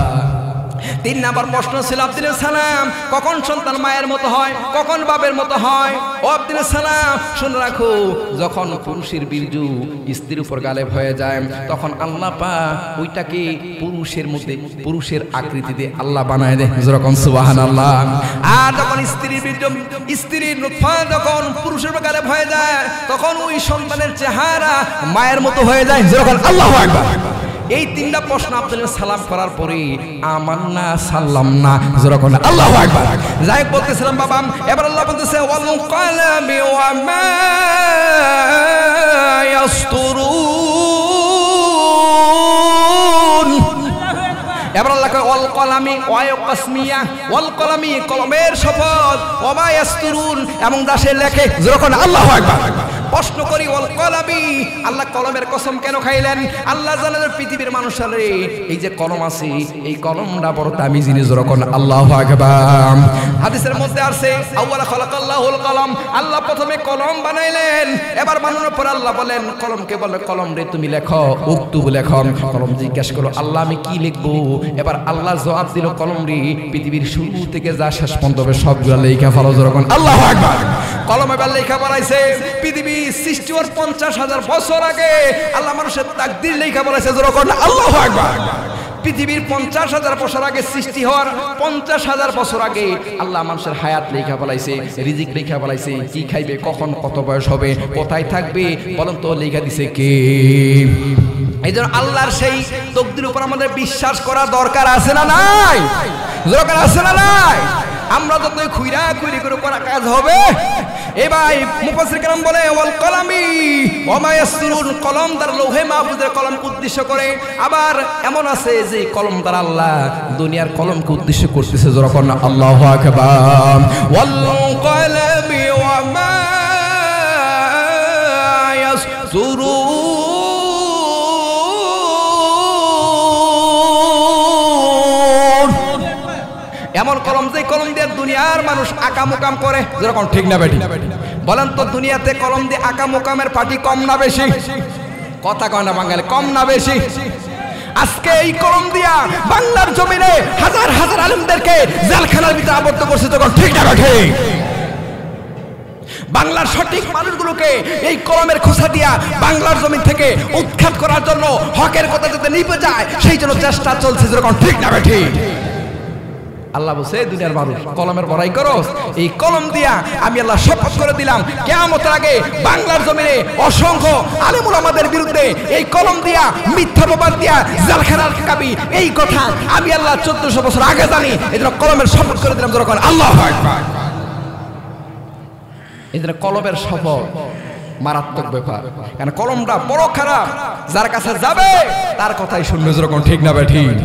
3 নাম্বার প্রশ্ন ছিল আব্দুল সালাম কখন সন্তান মায়ের মতো হয়, কখন বাপের মতো হয়? ও আব্দুল সালাম শুনে রাখো, যখন পুরুষের বীর্য স্ত্রীর উপর গালেব হয়ে যায় তখন আল্লাহ পাক ওইটাকে পুরুষের মধ্যে পুরুষের আকৃতিতে আল্লাহ বানায় দেয়। যখন সুবহানাল্লাহ। আর যখন স্ত্রীর বীর্য স্ত্রীর নুতফা যখন পুরুষের উপর গালেব হয়ে যায় তখন ওই সন্তানের চেহারা মায়ের মতো হয়ে যায়। যখন আল্লাহু আকবার। এই 3টা প্রশ্ন আব্দুল সালাম করার পরে আমান্না সাল্লাম না। যখন আল্লাহু আকবার। যাই বলতেছিলাম বাবা, এবার আল্লাহ বলতেছে ওয়াল কলামি ওয়া মা ইয়াসতুরুন। এবার আল্লাহ কয় ওয়াল কলামি ওয়া ইয়াকসমিয়া, ওয়াল কলামি কলমের শপথ, ওয়া মা ইয়াসতুরুন এবং দাসে লেখে। যখন আল্লাহু আকবার। প্রশ্ন করি ওয়াল কলামি, আল্লাহ কলমের কসম কেন খাইলেন? আল্লাহ জানেন পৃথিবীর মানুষের এই যে কলম আছে এই কলমটা বড় দামি জিনিস। যখন আল্লাহু আকবার। হাদিসের মধ্যে আছে আউয়ালা খালাকাল্লাহুল কলম, আল্লাহ প্রথমে কলম বানাইলেন। এবার বানানোর পর আল্লাহ বলেন কলমকে বলে কলম রে তুমি লেখো, উক্তুব লেখো। কলম জিজ্ঞেস করো আল্লাহ আমি কি লিখবো? এবার আল্লাহ জবাব দিল কলম রে পৃথিবীর শুরু থেকে যা শেষ পর্যন্ত হবে সবগুলো লেখা ফেলো। যখন আল্লাহু আকবার। কলম এবার লেখা বানাইছে। পৃথিবী সৃষ্টি হওয়ার 50,000 বছর আগে আল্লাহ মানুষের তাকদীর লেখা বলেছে। যখন আল্লাহু আকবার। পৃথিবীর 50,000 বছর আগে সৃষ্টি হওয়ার 50,000 বছর আগে আল্লাহ মানুষের হায়াত লেখা বলাইছে, রিজিক লেখা বলাইছে, কি খাইবে, কখন কত বয়স হবে, কোথায় থাকবে বলেন তো লেখা দিছে কে? এই জন্য আল্লাহর সেই তকদির উপর আমাদের বিশ্বাস করা দরকার আছে না নাই? দরকার আছে না নাই? আমরা যতই খুইরা খুইরি করে করা কাজ হবে। এ ভাই মুফাসসির কেরাম বলে ওয়াল কলামি ওয়া মা ইয়াসতুরুন, কলম দ্বারা লৌহে মাহফুজের কলম উদ্দেশ্য করে। আবার এমন আছে যে কলম দ্বারা আল্লাহ দুনিয়ার কলমকে উদ্দেশ্য করতেছে। যখন আল্লাহু আকবার। ওয়াল কলামি ওয়া মা ইয়াসতুরুন। এমন কলম যে কলম দিয়ে দুনিয়ার মানুষ আকামুকাম করে। যেরকম ঠিক না বেটি? বলেন তো দুনিয়াতে কলম দিয়ে আকামুকামের পার্টি কম না বেশি? কথা কয় না বাঙালি, কম না বেশি? আজকে এই কলম দিয়া বাংলার জমিনে হাজার হাজার আলেমদেরকে জেলখানার ভিতরে আবদ্ধ করছে। তখন ঠিক না বেটি? বাংলার সঠিক মানুষগুলোকে এই কলমের খোসা দিয়া বাংলার জমিন থেকে উৎখাত করার জন্য, হকের কথা যাতে নিভে যায় সেই জন্য চেষ্টা চলছে। যেরকম ঠিক না বেটি? আল্লাহ বলছে দুনিয়ার মানুষ কলমের বড়াই করো, এই কলম দিয়া আমি আল্লাহ শপথ করে দিলাম কিয়ামতের আগে বাংলার জমিনে অসংখ্য আলেম ওলামাদের বিরুদ্ধে এই কলম দিয়া মিথ্যা প্রবাদ দিয়া জালখানার কাবি, এই কথা আমি আল্লাহ 1400 বছর আগে জানি। এজন্য কলমের শপথ করে দিলাম যখন আল্লাহু আকবার। এজন্য কলমের শপথ মারাত্মক ব্যাপার, কারণ কলমটা বড় খারাপ, যার কাছে যাবে তার কথাই শুনবে যখন ঠিক না বে ঠিক।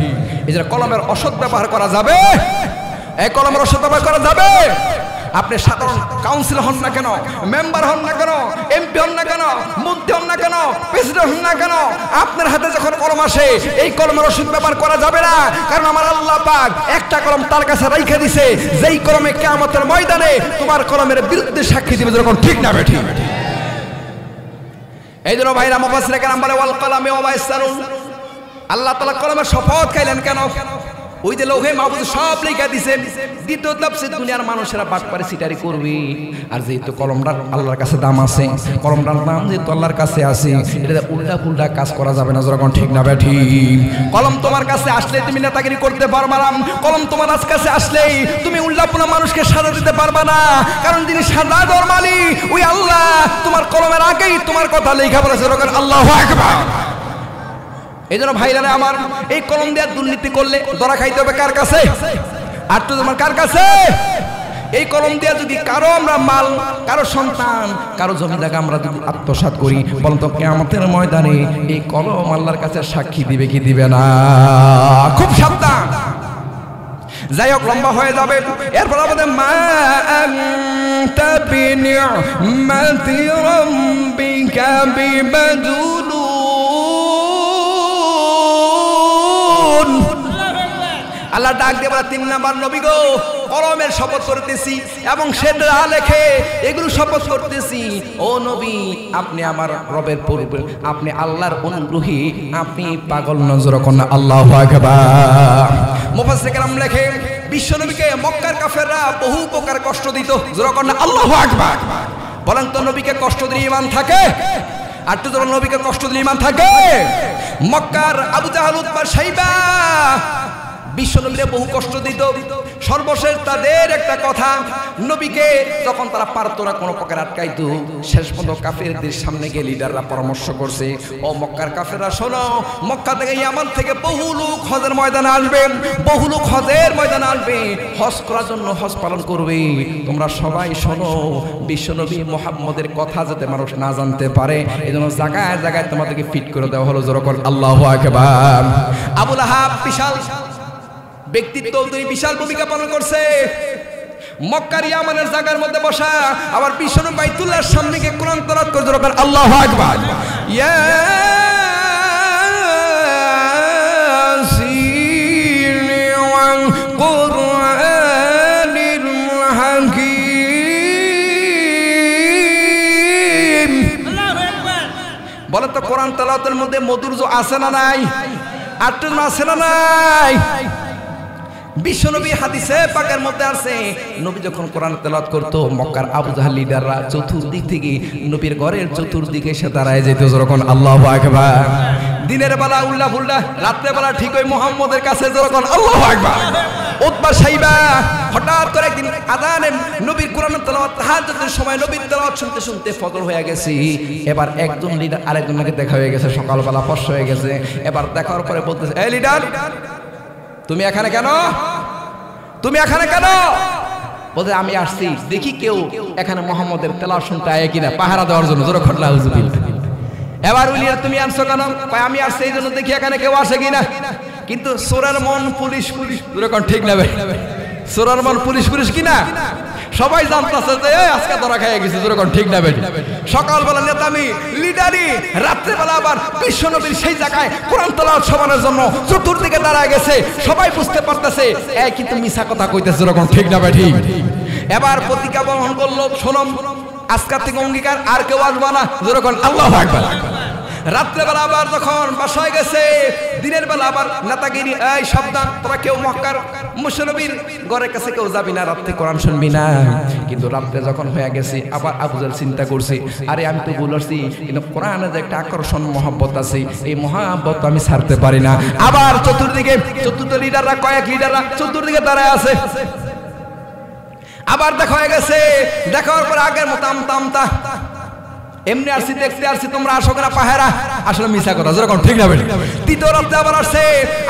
এই যে কলমের অসৎ ব্যবহার করা যাবে, এই কলমের অসৎ ব্যবহার করা যাবে। আপনি সাধারণ কাউন্সিলর হন না কেন, মেম্বার হন না কেন, এমপি হন না কেন, মন্ত্রী হন না কেন, প্রেসিডেন্ট হন না কেন, আপনার হাতে যখন কলম আসে এই কলমের অসৎ ব্যবহার করা যাবে না। কারণ আমার আল্লাহ পাক একটা কলম তার কাছে রাইখে দিছে, যেই কলমে কিয়ামতের ময়দানে তোমার কলমের বিরুদ্ধে সাক্ষী দিবে যখন ঠিক না বে ঠিক। এই জন্য ভাইরা মুফাসসিরে কেরাম বলে ওয়াল কালামি ওয়া মা ইয়াসতারুন, আল্লাহ তাআলা কলমের শপথ খাইলেন কেন? ওই যে লৌহে মাহফুজ সব লিখে দিয়েছেন, দ্বিতীয় তাফসীর দুনিয়ার মানুষেরা বাটপারি সিটারি করবে। আর যেহেতু কলমটার আল্লাহর কাছে দাম আছে, কলমটার দাম যেহেতু আল্লাহর কাছে আছে, এটা উল্টা পুল্টা কাজ করা যাবে না যখন ঠিক না বেঠি। কলম তোমার কাছে আসলে তুমি নেতাগিরি করতে পারবা না, কলম তোমার কাছে আসলেই তুমি উল্টা পুল্টা মানুষকে সাজা দিতে পারবা না, কারণ যিনি সাজা দেওয়ার মালিক ওই আল্লাহ তোমার কলমের আগেই তোমার কথা লেখা বলেছে যখন আল্লাহু আকবার। এই জন্য ভাইরা আমার এই কলম দিয়ে দুর্নীতি করলে ধরা খাইতে হবে কার কাছে? আর তো তোমার কার কাছে? এই কলম দিয়ে যদি কারো আমরা মাল, কারো সন্তান, কারো জমি জায়গা আমরা যদি আত্মসাৎ করি, বলুন তো কিয়ামতের ময়দানে এই কলম আল্লাহর কাছে সাক্ষী দিবে কি দিবে না? খুব সাবধান। যাই হোক, লম্বা হয়ে যাবে। এরপর আমাদের মা আনতা বিনি'মাতি রাব্বিকা বিমাজনুন। আল্লাহ ডাক দিয়ে বলে 3 নাম্বার নবী গো, কলমের শপথ করতেছি এবং সেটা লেখে এগুলো শপথ করতেছি, ও নবী আপনি আমার রবের পূর্বে, আপনি আল্লাহর অনুগ্রহী, আপনি পাগল নজর করেন। আল্লাহু আকবার। মুফাসসির কেরাম লেখে বিশ্ব নবীকে মক্কার কাফেররা বহু প্রকার কষ্ট দিত, জোরে করেন আল্লাহু আকবার। বলেন তো নবীকে কষ্ট দিলে ঈমান থাকে? আর তো নবীকে কষ্ট দিলে ঈমান থাকে? মক্কার আবু জাহল, উতবা, শাইবা বিশ্ব নবীরে বহু কষ্ট দিত। সর্বশেষ তাদের একটা কথা, নবীকে যখন তারা পারতো না কোনো প্রকার আটকাইতো, শেষ পর্যন্ত কাফেরদের সামনে গিয়ে লিডাররা পরামর্শ করছে, ও মক্কার কাফেররা শোনো, মক্কা থেকে ইয়ামান থেকে বহু লোক হজের ময়দানে আসবে, বহু লোক হজের ময়দানে আসবে, হজ করার জন্য হজ পালন করবে, তোমরা সবাই শোনো, বিশ্বনবী মুহাম্মদের কথা যাতে মানুষ না জানতে পারে এজন্য জায়গায় জায়গায় তোমাদেরকে ফিট করে দেওয়া হলো। জোরে কর আল্লাহু আকবার। আবু লাহাব বিশাল ব্যক্তিত্ব, তিনি বিশাল ভূমিকা পালন করছে। মক্কার ইয়ামানের জায়গার মধ্যে বসা, আবার বিশ্বনবী বাইতুল্লাহর সামনে গিয়ে কোরআন তেলাওয়াত করে জোরে আল্লাহু আকবার। ইয়াসিন ওয়াল কুরআনিল হাকীম। আল্লাহু আকবার। বলে তো কোরআন তেলাওয়াতের মধ্যে মধুর্য আছে না নাই? আটটু আছে না নাই? বিশ্বনবী হাদিসে পাকের মধ্যে আছে, নবী যখন কোরআন তেলাওয়াত করত, মক্কার আবু জাহল লিডাররা চতুর্দিক থেকে নবীর ঘরের চতুর্দিকে এসে দাঁড়ায় যেত যখন আল্লাহু আকবার। দিনের বেলা উল্লা ফুল্লা, রাত্রে বেলা ঠিক ওই মুহাম্মদের কাছে যখন আল্লাহু আকবার। উতবা, শাইবা হঠাৎ করে একদিন আযানে নবীর কোরআন তেলাওয়াত তাহাজ্জুদের সময় নবীর তেলাওয়াত শুনতে শুনতে ফজর হয়ে গেছে। এবার একজন লিডার আরেকজনকে দেখা হয়ে গেছে, সকালবেলা ফস হয়ে গেছে। এবার দেখার পরে বলতেছে, এই লিডার তুমি এখানে কেন? তুমি এখানে কেন? বলতে আমি আসছি দেখি কেউ এখানে মুহাম্মদের তেলাওয়াত শুনতে আয় কিনা, পাহারা দেওয়ার জন্য। জোরে খটলা হুজুবিল। এবার উলিয়া তুমি আনছো কেন? কয় আমি আসছি এই জন্য দেখি এখানে কেউ আসে কিনা। কিন্তু সোরার মন পুলিশ পুলিশ, জোরে কোন ঠিক না ভাই? সোরার মন পুলিশ পুলিশ কিনা সবাই জানতেছে যে আজকে ধরা খাইয়ে গেছে। জোরে কোন ঠিক না ভাই? সকালবেলা নেতামি লিডারি, রাত্রেবেলা আবার বিশ্বনবীর সেই জায়গায় কোরআন তেলাওয়াত শোনানোর জন্য চতুর্দিকে দাঁড়ায় গেছে। সবাই বুঝতে পারতেছে এই কিন্তু মিছা কথা কইতেছে। জোরে কোন ঠিক না ভাই? ঠিক। এবার প্রতিজ্ঞা বহন করলো, শোনো আজকের থেকে অঙ্গীকার আর কেউ আসবে না। জোরে কোন আল্লাহু আকবার। রাত্রেবেলা আবার যখন বাসায় গেছে, দিনের বেলা আবার নেতাগিরি, এই সাবধান তোরা কেউ মক্কার মুশরিকীর ঘরের কাছে কেউ যাবি না, রাত্রে কোরআন শুনবি না। কিন্তু রাত্রে যখন হয়ে গেছে আবার আবু জাহেল চিন্তা করছে, আরে আমি তো বলছি কিন্তু কোরআনে যে একটা আকর্ষণ মহব্বত আছে, এই মহব্বত আমি ছাড়তে পারি না। আবার চতুর্দিকে চতুর্থ লিডাররা, কয়েক লিডাররা চতুর্দিকে দাঁড়ায় আছে। আবার দেখা হয়ে গেছে, দেখার পর আগের মতো আমতা আমতা, এমনি আসছি দেখতে আসছি, তোমরা আসো না পাহারা, আসলে মিছা কথা, যেরকম ঠিক না বেশি। তৃতীয় রাতে আবার আসছে,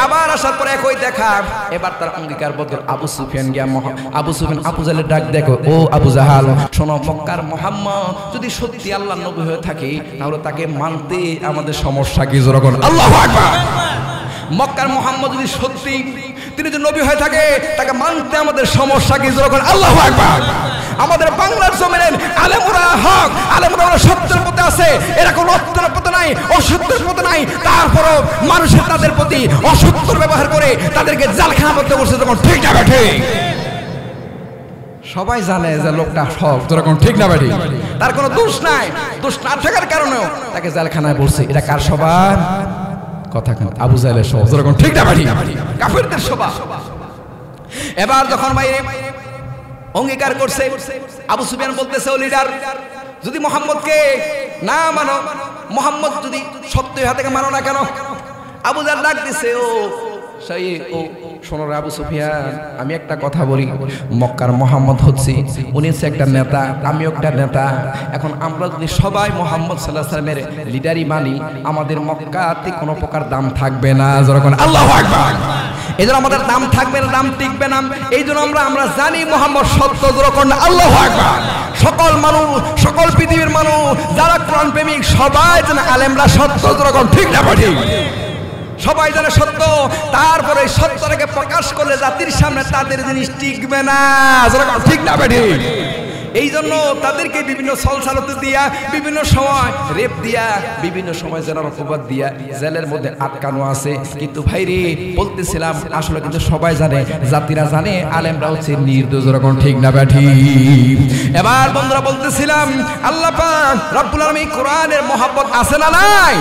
আবার আসার পরে একই দেখা। এবার তার অঙ্গীকার বদল আবু সুফিয়ান গিয়া আবু সুফিয়ান আবু জাহেলের ডাক দেখো, ও আবু জাহাল শোনো, মক্কার মুহাম্মদ যদি সত্যি আল্লাহর নবী হয়ে থাকে তাহলে তাকে মানতে আমাদের সমস্যা কি? যেরকম আল্লাহু আকবার। মক্কার মুহাম্মদ যদি সত্যি তিনি যদি নবী হয়ে থাকে তাকে মানতে আমাদের সমস্যা কি? যেরকম আল্লাহু আকবার। আমাদের বাংলার জমিনের আলেমরা হক, আলেমরা সত্যের পথে আছে, এরা কোনো অত্যের পথে নাই, অসত্যের পথে নাই, তারপরও মানুষের তাদের প্রতি অসত্যর ব্যবহার করে তাদেরকে জালখানা করতে বসে, তখন ঠিক না বেঠে? সবাই জানে যে লোকটা হক, যেরকম ঠিক না বেঠে? তার কোনো দোষ নাই, দোষ না থাকার কারণেও তাকে জালখানায় বসে। এটা কার স্বভাব? কথা কেন? আবু জাহেলের স্বভাব, যেরকম ঠিক না বেঠে? কাফিরদের স্বভাব। এবার যখন বাইরে অঙ্গীকার করছে, আবু সুফিয়ান বলতেছে, ও লিডার, যদি মোহাম্মদকে না মানো, মোহাম্মদ যদি সত্যি হাতে মানো না কেন? আবু জাহেল ডাক দিছে, ও সেই ও শোনো রে আবু সুফিয়ান, আমি একটা কথা বলি, মক্কার মোহাম্মদ হচ্ছে উনি হচ্ছে একটা নেতা, আমিও একটা নেতা। এখন আমরা যদি সবাই মোহাম্মদ সাল্লাল্লাহু আলাইহি ওয়াসাল্লামের লিডারই মানি, আমাদের মক্কাতে কোনো প্রকার দাম থাকবে না। যখন আল্লাহু আকবার। এই জন্য আমাদের দাম থাকবে না, দাম টিকবে না। এই জন্য আমরা জানি মোহাম্মদ সত্য। যখন আল্লাহু আকবার। সকল মানুষ, সকল পৃথিবীর মানুষ যারা কোরআন প্রেমিক সবাই জানে আলেমরা সত্য। যখন ঠিক না ঠিক? সবাই জানে সত্য, তারপরে সত্যটাকে প্রকাশ করলে জাতির সামনে তাদের জিনিস টিকবে না। ঠিক না বেঠি? এই জন্য তাদেরকে বিভিন্ন সলসালতে দিয়া, বিভিন্ন সময় রেপ দিয়া, বিভিন্ন সময় জেলার অপবাদ দিয়া জেলের মধ্যে আটকানো আছে। কিন্তু ভাইরে বলতেছিলাম, আসলে কিন্তু সবাই জানে, জাতিরা জানে আলেমরা হচ্ছে নির্দোষ। যখন ঠিক না বেঠি? এবার বন্ধুরা বলতেছিলাম, আল্লাহ পাক রব্বুল আলামিন কোরআনের মহব্বত আছে না নাই?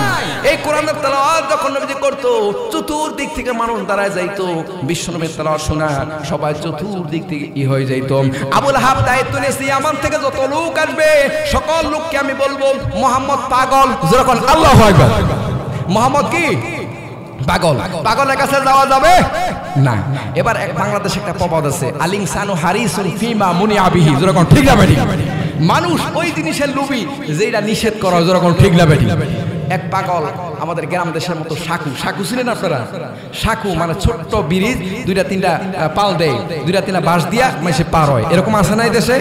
এই কোরআনের তেলাওয়াত যখন নবীজি করতো, চতুর্দিক থেকে মানুষ দাঁড়ায় যাইতো বিশ্বনবীর তেলাওয়াত শোনা, সবাই চতুর্দিক থেকে হয়ে যাইতো। আবুল হাব দায়িত্ব নিয়েছি, আমার থেকে যত লোক আসবে সকল লোককে আমি বলবো মোহাম্মদ পাগল। যখন আল্লাহু আকবার। মোহাম্মদ কি পাগল? পাগলের কাছে যাওয়া যাবে না। এবার বাংলাদেশে একটা প্রবাদ আছে, আলিনসানু হারিসুন ফিমা মুনিআবিহি। যখন ঠিক না বেঠি? মানুষ ওই জিনিসের লোভী যেটা নিষেধ করা। যখন ঠিক না বেঠি? এক পাগল আমাদের গ্রাম দেশের মতো সাকু, সাকু ছিলেন আপনারা? সাকু মানে ছোট্ট ব্রিজ, দুইটা তিনটা পাল দেয়, দুইটা তিনটা বাঁশ দিয়া মানে পার হয়, এরকম আছে না এই দেশে?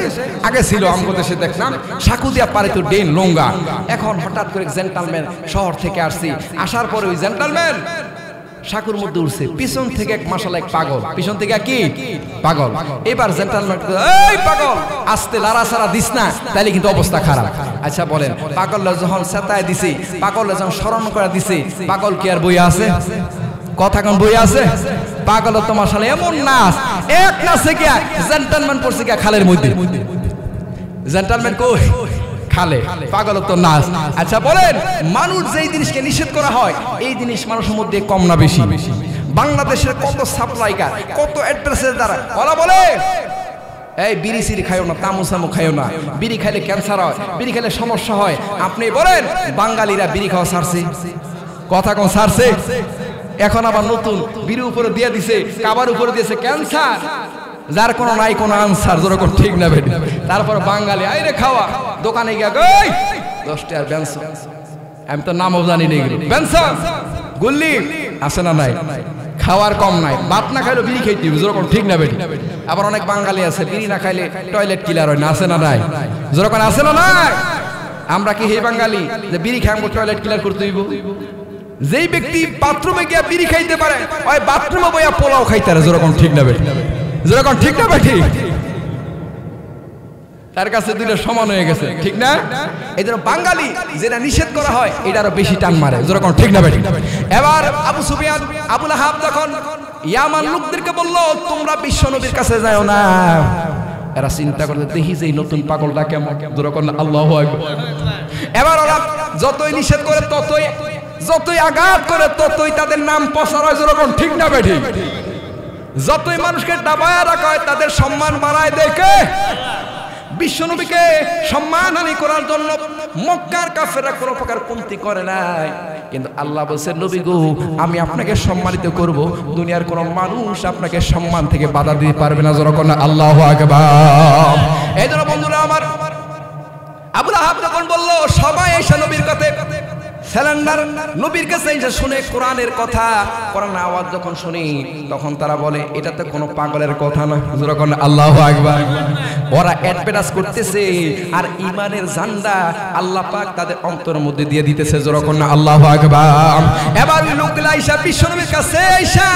আগে ছিল, আমাদের দেশে দেখলাম সাকু দিয়া পারে তো ডেন লঙ্গা। এখন হঠাৎ করে জেন্টালম্যান শহর থেকে আসছি, আসার পরে ওই জেন্টালম্যান সাকুর মধ্যে উঠছে, পিছন থেকে এক মাশাআল্লাহ এক পাগল, পিছন থেকে কি পাগল। এবার জেন্টালম্যান, এই পাগল আস্তে লাড়াছাড়া দিস না, তাইলে কিন্তু অবস্থা খারাপ। আচ্ছা বলেন, পাগল যখন চেতায় দিছে, পাগল যখন স্মরণ করে দিছে, পাগল কি আর বই আছে? কথা কোন বই আছে? পাগল তো মাশাআল্লাহ এমন নাচ, এক নাচে গিয়া জেন্টালম্যান পড়ছে গিয়া খালের মধ্যে। জেন্টালম্যান কই? খালে। পাগল তো নাচ। আচ্ছা বলেন, মানুষ যেই জিনিসকে নিষেধ করা হয় এই জিনিস মানুষের মধ্যে কম না বেশি? বাংলাদেশের কত সাপ্লাইকার, কত অ্যাড্রেসের দ্বারা ওরা বলে, এই বিড়ি সিড়ি খাইও না, তামুসামু খাইও না, বিড়ি খাইলে ক্যান্সার হয়, বিড়ি খাইলে সমস্যা হয়। আপনি বলেন বাঙালিরা বিড়ি খাওয়া ছাড়ছে? কথা কোন ছাড়ছে? এখন আবার নতুন বিড়ি উপরে দিয়ে দিছে, কাবার উপরে দিয়েছে ক্যান্সার, যার কোনো নাই কোনো আনসার। যেরকম ঠিক না বেটি? তারপর বাঙালি আইরে খাওয়া, দোকানে গিয়া গই 10 টাকার বেনসন, আমি তো নামও জানি না, বেনসন গুল্লি আছে না নাই? খাওয়ার কম নাই, ভাত না খাইলে বিড়ি খাইতে হবে। যেরকম ঠিক না বেটি? আবার অনেক বাঙালি আছে বিড়ি না খাইলে টয়লেট কিলার হয় না, আছে না নাই? যেরকম আছে না নাই? আমরা কি হে বাঙালি যে বিড়ি খাই টয়লেট কিলার করতে হইব? যেই ব্যক্তি বাথরুমে গিয়া বিড়ি খাইতে পারে ওই বাথরুমে বইয়া পোলাও খাইতে পারে। যেরকম ঠিক না বেটি? যেরকম ঠিক না বেটি? তার কাছে দুটো সমান হয়ে গেছে, ঠিক না? এই জন্য বাঙালি যেটা নিষেধ করা হয় এটা আরো বেশি টান মারে। যেরকম ঠিক না বেটি? এবার আবু সুফিয়ান, আবু লাহাব যখন ইয়ামান লোকদেরকে বললো তোমরা বিশ্ব নবীর কাছে যাও না, এরা চিন্তা করতে দেখি যে নতুন পাগলটা কেমন। যেরকম আল্লাহু আকবার। এবার ওরা যতই নিষেধ করে যতই আঘাত করে ততই তাদের নাম প্রচার হয়, যেরকম ঠিক না বেঠি? যতই মানুষকে দাবায় রাখা হয় তাদের সম্মান বাড়ায় দেখে। বিশ্বনবীকে সম্মানহানি করার জন্য মক্কার কাফেররা কোনো প্রকার কমতি করে নাই, কিন্তু আল্লাহ বলছেন নবী গো আমি আপনাকে সম্মানিত করব, দুনিয়ার কোনো মানুষ আপনাকে সম্মান থেকে বাধা দিতে পারবে না। যেরকম আল্লাহু আকবার। এই জন্য বন্ধুরা আমার, আবু লাহাব যখন বলল সবাই এসে নবীর কাছে স্যালেন্ডার, নবীর কাছে এসে শুনে কোরআনের কথা, কোরআনের আওয়াজ যখন শুনি তখন তারা বলে এটা তো কোনো পাগলের কথা না। যেরকম আল্লাহু আকবার। ওরা অ্যাডভার্টাইজ করতেছে আর ঈমানের ঝান্ডা আল্লাহ পাক তাদের অন্তরের মধ্যে দিয়ে দিতেছে। যেরকম আল্লাহু আকবার। এবার লোকগুলা আইসা বিশ্বনবীর কাছে আইসা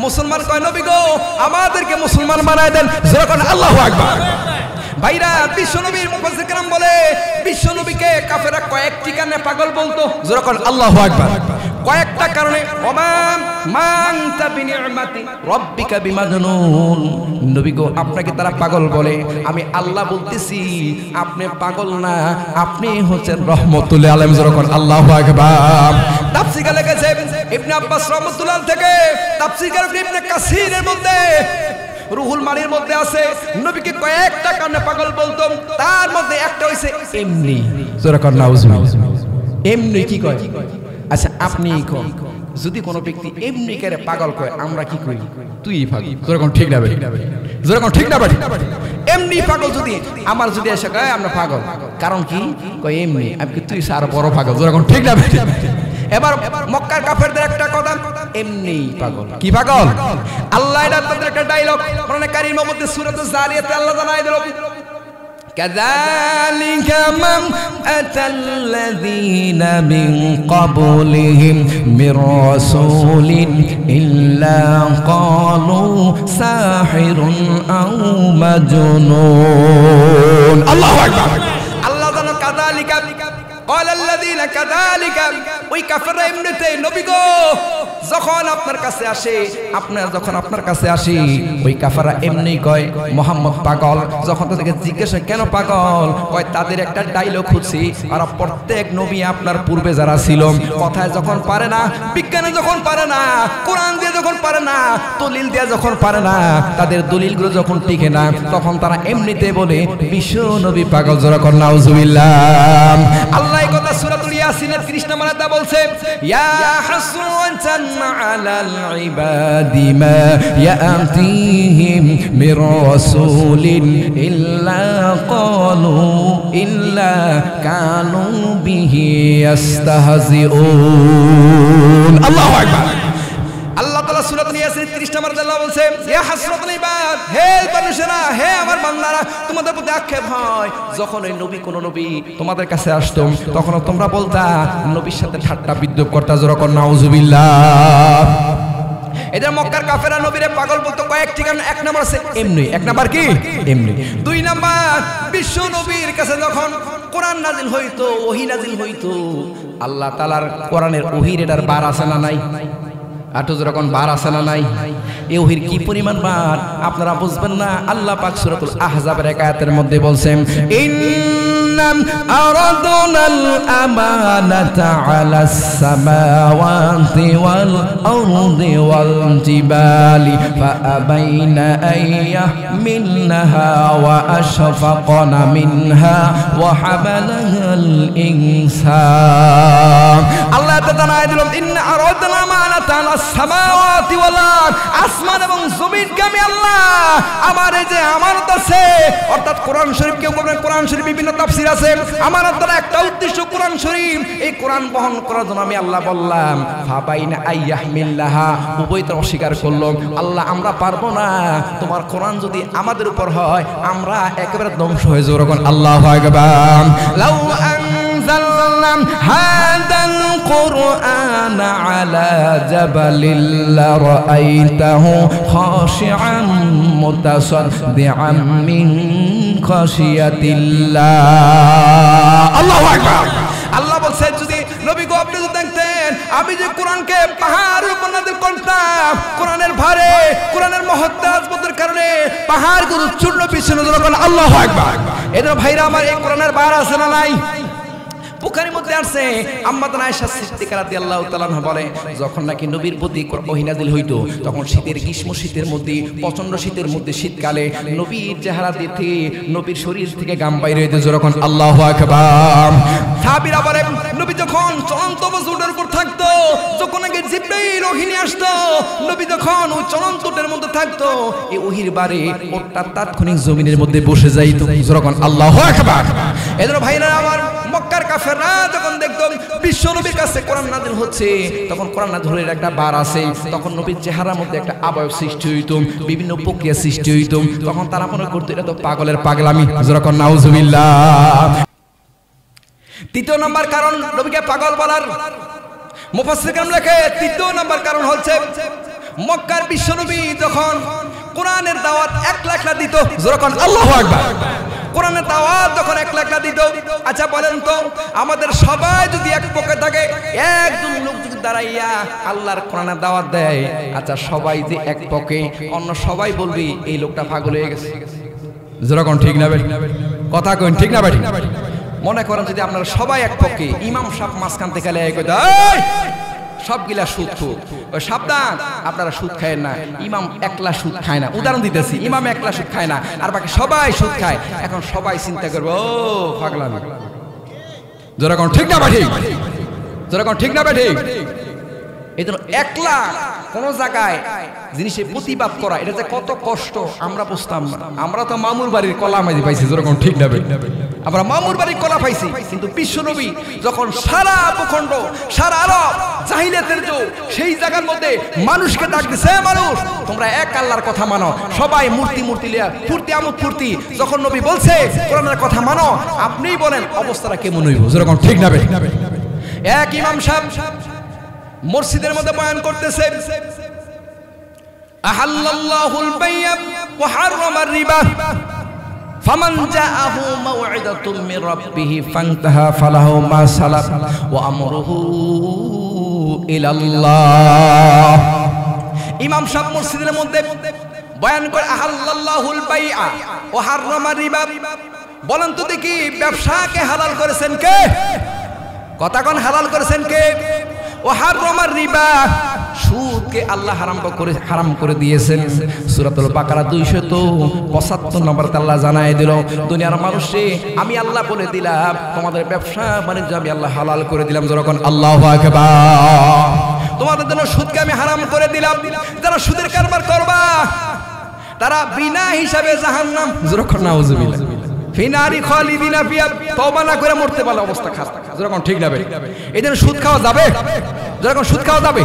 মুসলমান কয় নবী গো আমাদেরকে মুসলমান বানায় দেন। যেরকম আল্লাহু আকবার। ভাইরা বিশ্বনবীর মুফাসসির کرام বলে বিশ্বনবীকে কাফেররা কয়েকটি কারণে পাগল বলতো। যেরকম আল্লাহু আকবার। কয়েকটা কারণে ওমাম মানতা বিনিআমাতি রাব্বিকা বিমাজনুন। নবী গো আপনাকে তারা পাগল বলে, আমি আল্লাহ বলতেছি আপনি পাগল না, আপনি হচ্ছেন রহমতুল আলামিন। যেরকম আল্লাহু আকবার। তাফসীরে লেখেছে ইবনে আব্বাস রাহমাতুল্লাহ থেকে, তাফসীর ইবনে কাসিরের মধ্যে, রুহুল মানির মধ্যে আছে নবীকে কয়েকটা কারণে পাগল বলতো, তার মধ্যে একটা হইছে এমনি। যেরকম নাউজুবিল্লাহ। এমনি কি কয়? আচ্ছা আপনি কোন, যদি কোনো ব্যক্তি এমনি করে পাগল কয় আমরা কি কই? তুই পাগল। যেরকম ঠিক না? যেরকম ঠিক না? এমনি পাগল যদি আমার যদি এসে কয় আমরা পাগল, কারণ কি কয় এমনি, আমি কি তুই আর বড় পাগল। যেরকম ঠিক না? এবার মক্কার কাফেরদের একটা কথা, এমনি পাগল। কি পাগল? আল্লাহ এটা তাদের একটা ডায়লগ কোরআনে কারীমের মধ্যে সূরাতুল জারিয়াতে আল্লাহ জানায় দিল كذلك من أتى الذين من قبلهم من رسول إلا قالوا ساحر أو مجنون الله أكبر الله জানো كذلك قال الذين كذلك ওই কাফেররা এমনিতে নবী গো যখন আপনার কাছে আসে, যখন আপনার কাছে আসি ওই কাফেররা এমনি কয় মুহাম্মদ পাগল। যখন তাদেরকে জিজ্ঞাসা কেন পাগল, কয় তাদের একটা ডায়লগ খুঁজছি, আর প্রত্যেক নবী আপনার পূর্বে যারা ছিল কথায় যখন পারে না, বিজ্ঞানে যখন পারে না, কোরআন দিয়ে যখন পারে না, দলিল দিয়ে যখন পারে না, তাদের দলিলগুলো যখন টিকে না, তখন তারা এমনিতে বলে বিশ্ব নবী পাগল। যেরকম নাউজুবিল্লাহ। আল্লাহ এই কথা সূরাতুল ইয়াসিনের 30 নম্বর আয়াতে বলছে ইয়া হাসরাতান আলাল ইবাদি মা ইয়াতিহিম মির রাসূলিন ইল্লা কানু বিহি ইস্তাহজিউন। আল্লাহু আকবার। আল্লাহ তাআলা সূরাতুল ইয়াসিন 30 নম্বর আল্লাহ বলছে ইয়া হাসরাতুল ইবাদ, হে মানুষেরা, হে আমার বান্দারা, তোমাদের প্রতি আক্ষেপ হয় যখন ওই নবী কোন নবী তোমাদের কাছে আসতো তখন তোমরা বলতা নবীর সাথে ঠাট্টা বিদ্রূপ করতা। যেরকম নাউজুবিল্লাহ। এদের মক্কার কাফেররা নবীরে পাগল বলতো কয়েকটি কারণ। এক নম্বর আছে এমনি। এক নম্বর কি? এমনি। দুই নম্বর বিশ্ব নবীর কাছে যখন কোরআন নাজিল হইতো, ওহী নাজিল হইতো, আল্লাহ তাআলার কোরআনের ওহীর এটার বার আছে না নাই? আটো যখন বার আছে না নাই? এই ওহীর কি পরিমাণ বার আপনারা বুঝবেন না। আল্লাহ পাক সূরাতুল আহজাবের এক আয়াতের মধ্যে বলছেন ইন্নাম আরাদনাল আমানাতা আলাস সামাওয়াতি ওয়াল আরদি ওয়াল জিবালি ফাআবাইনা আইয়াহমিলনাহা ওয়া আশফাকনা মিনহা ওয়া হামালাহাল ইনসান। আল্লাহ তাআলা জানায় দিলেন ইন্না আরাদনা আমানাতা আলাস সামাওয়াতি ওয়াল আরদ, আসমান এবং জমিনকে আমি আল্লাহ আমার এই যে আমানত আছে, অর্থাৎ কোরআন শরীফ, কেউ বলেন কোরআন শরীফ বিভিন্ন তাফসীর আছে, আমানত দ্বারা একটা উদ্দেশ্য কোরআন শরীফ, এই কোরআন বহন করার জন্য আমি আল্লাহ বললাম ফাবাইনা আইয়াহমিল্লাহা, উভয়টা অস্বীকার করলো। আল্লাহ আমরা পারবো না, তোমার কোরআন যদি আমাদের উপর হয় আমরা একেবারে ধ্বংস হয়ে যাবো। যখন আল্লাহু আকবার। লাউ আনজালনা হাদাল কুরআন আলা জাবালিল লারাআইতাহু খাশিআন মুতাসাদ্দিআন মিন খাশিয়াতিল্লাহ। আল্লাহু আকবার। আল্লাহ বলছেন যদি নবী গো আপনি যদি দেখতেন আমি যে কোরআনকে পাহাড়ের উপর নাযিল করতাম, কোরআনের ভারে, কোরআনের মহত্তাজমতের কারণে পাহাড়গুলো চূর্ণ বিচ্ছিন্ন। যখন আল্লাহু আকবার। এদের ভাইরা আমার এই কোরআনের ভার আছে না নাই? বুখারীর মধ্যে আছে আম্মা আয়েশা সিদ্দিকা রাদিয়াল্লাহু তাআলা আনহা বলে যখন নাকি নবীর প্রতি ওহী নাযিল হইতো তখন শীতের গ্রীষ্ম শীতের মধ্যে প্রচন্ড শীতের মধ্যে শীতকালে নবীর চেহারা দেখে নবীর শরীর থেকে ঘাম বাইরে হইতো যখন আল্লাহু আকবার। সাহাবীরা বলে নবী যখন চলন্ত বস্তুর উপর থাকতো, যখন নাকি জিবরাইল ওহী নিয়ে আসতো, নবী যখন ওই চলন্ত উটের মধ্যে থাকতো এই ওহীর বারে ওটা তাৎক্ষণিক জমিনের মধ্যে বসে যাইতো যখন আল্লাহু আকবার। এজন্য ভাইরা আমার মক্কার কাফেররা যখন দেখতো বিশ্ব নবীর কাছে কোরআন নাযিল হচ্ছে তখন কোরআন নাযিলের একটা বার আছে, তখন নবীর চেহারার মধ্যে একটা আবয়ব সৃষ্টি হইতো, বিভিন্ন প্রক্রিয়া সৃষ্টি হইতো, তখন তারা মনে করতো এটা তো পাগলের পাগলামি যখন নাউজুবিল্লাহ। তৃতীয় নম্বর কারণ নবীকে পাগল বলার মুফাসসিরগণ লেখে তৃতীয় নম্বর কারণ হচ্ছে মক্কার বিশ্ব নবী যখন কোরআনের দাওয়াত 1 লাখ দিত যখন আল্লাহু আকবার, কোরআনের দাওয়াত যখন 1 লাখ দিত। আচ্ছা বলেন তো আমাদের সবাই যদি এক পক্ষে থাকে, একজন লোক যদি দাঁড়াইয়া আল্লাহর কোরআনের দাওয়াত দেয়, আচ্ছা সবাই যে এক পক্ষে, অন্য সবাই বলবে এই লোকটা পাগল হয়ে গেছে যখন, ঠিক না বেঠিক? কথা কইন ঠিক না বেঠিক? মনে করেন যদি আপনারা সবাই এক পক্ষে, ইমাম সাহেব মাঝখান থেকে লেগে কইতা এই সবগুলা সুদ খুব, সাবধান আপনারা সুদ খায় না, ইমাম একলা সুদ খায় না, উদাহরণ দিতেছি, ইমাম একলা সুদ খায় না আর বাকি সবাই সুদ খায়। এখন সবাই চিন্তা করবে ও পাগলামি, যেরকম ঠিক না বেঠিক? যেরকম ঠিক না বেঠিক? এই জন্য একলা কোন জায়গায় জিনিসের প্রতিবাদ করা এটা যে কত কষ্ট আমরা বুঝতাম না। আমরা তো মামুর বাড়ির কলা মাঝে পাইছি যেরকম, ঠিক না বেঠিক? আমরা মামুর বাড়ির কলা পাইছি, কিন্তু বিশ্বনবী যখন সারা ভূখণ্ড সারা আরব জাহিলিয়াতের যুগ সেই জায়গার মধ্যে মানুষকে ডাক দিছে, মানুষ তোমরা এক আল্লাহর কথা মানো, সবাই মূর্তি লিয়া ফুর্তি আমোদ ফুর্তি, যখন নবী বলছে কোরআনের কথা মানো, আপনিই বলেন অবস্থাটা কেমন হইব যেরকম, ঠিক না বেঠিক? এক ইমাম সাহেব মসজিদের মধ্যে বয়ান করতেছে আহাল্লাল্লাহুল বাই'a ওয়া হারামার রিবা ফামান জাআহু মাউ'িদাতুম মির রাব্বিহি ফান্তাহা ফালাহু মা সালাফ ওয়া আমরুহু ইলাল্লাহ। ইমাম সাহেব মসজিদের মধ্যে বয়ান করে আহাল্লাল্লাহুল বাই'a ওয়া হারামার রিবা, বলেন তো দেখি ব্যবসাকে হালাল করেছেন কে? কথা কোন হালাল করেছেন কে? ও হারামার রিবা, সুদকে আল্লাহ হারাম করে দিয়েছেন। সূরাতুল বাকারা 275 নম্বরে আল্লাহ জানায় দিল দুনিয়ার মানুষে আমি আল্লাহ বলে দিলাম তোমাদের ব্যবসা বাণিজ্য আমি আল্লাহ হালাল করে দিলাম যখন আল্লাহু আকবার। তোমাদের জন্য সুদকে আমি হারাম করে দিলাম, যারা সুদের কারবার করবা তারা বিনা হিসাবে জাহান্নাম যখন নাউজুবিল্লাহ ফিনারি খালিদিনা ফিহা, তওবা না করে মরতে পারলে অবস্থা খারাপ, যখন ঠিক না বেঠিক? এই জন্য সুদ খাওয়া যাবে? যখন সুদ খাওয়া যাবে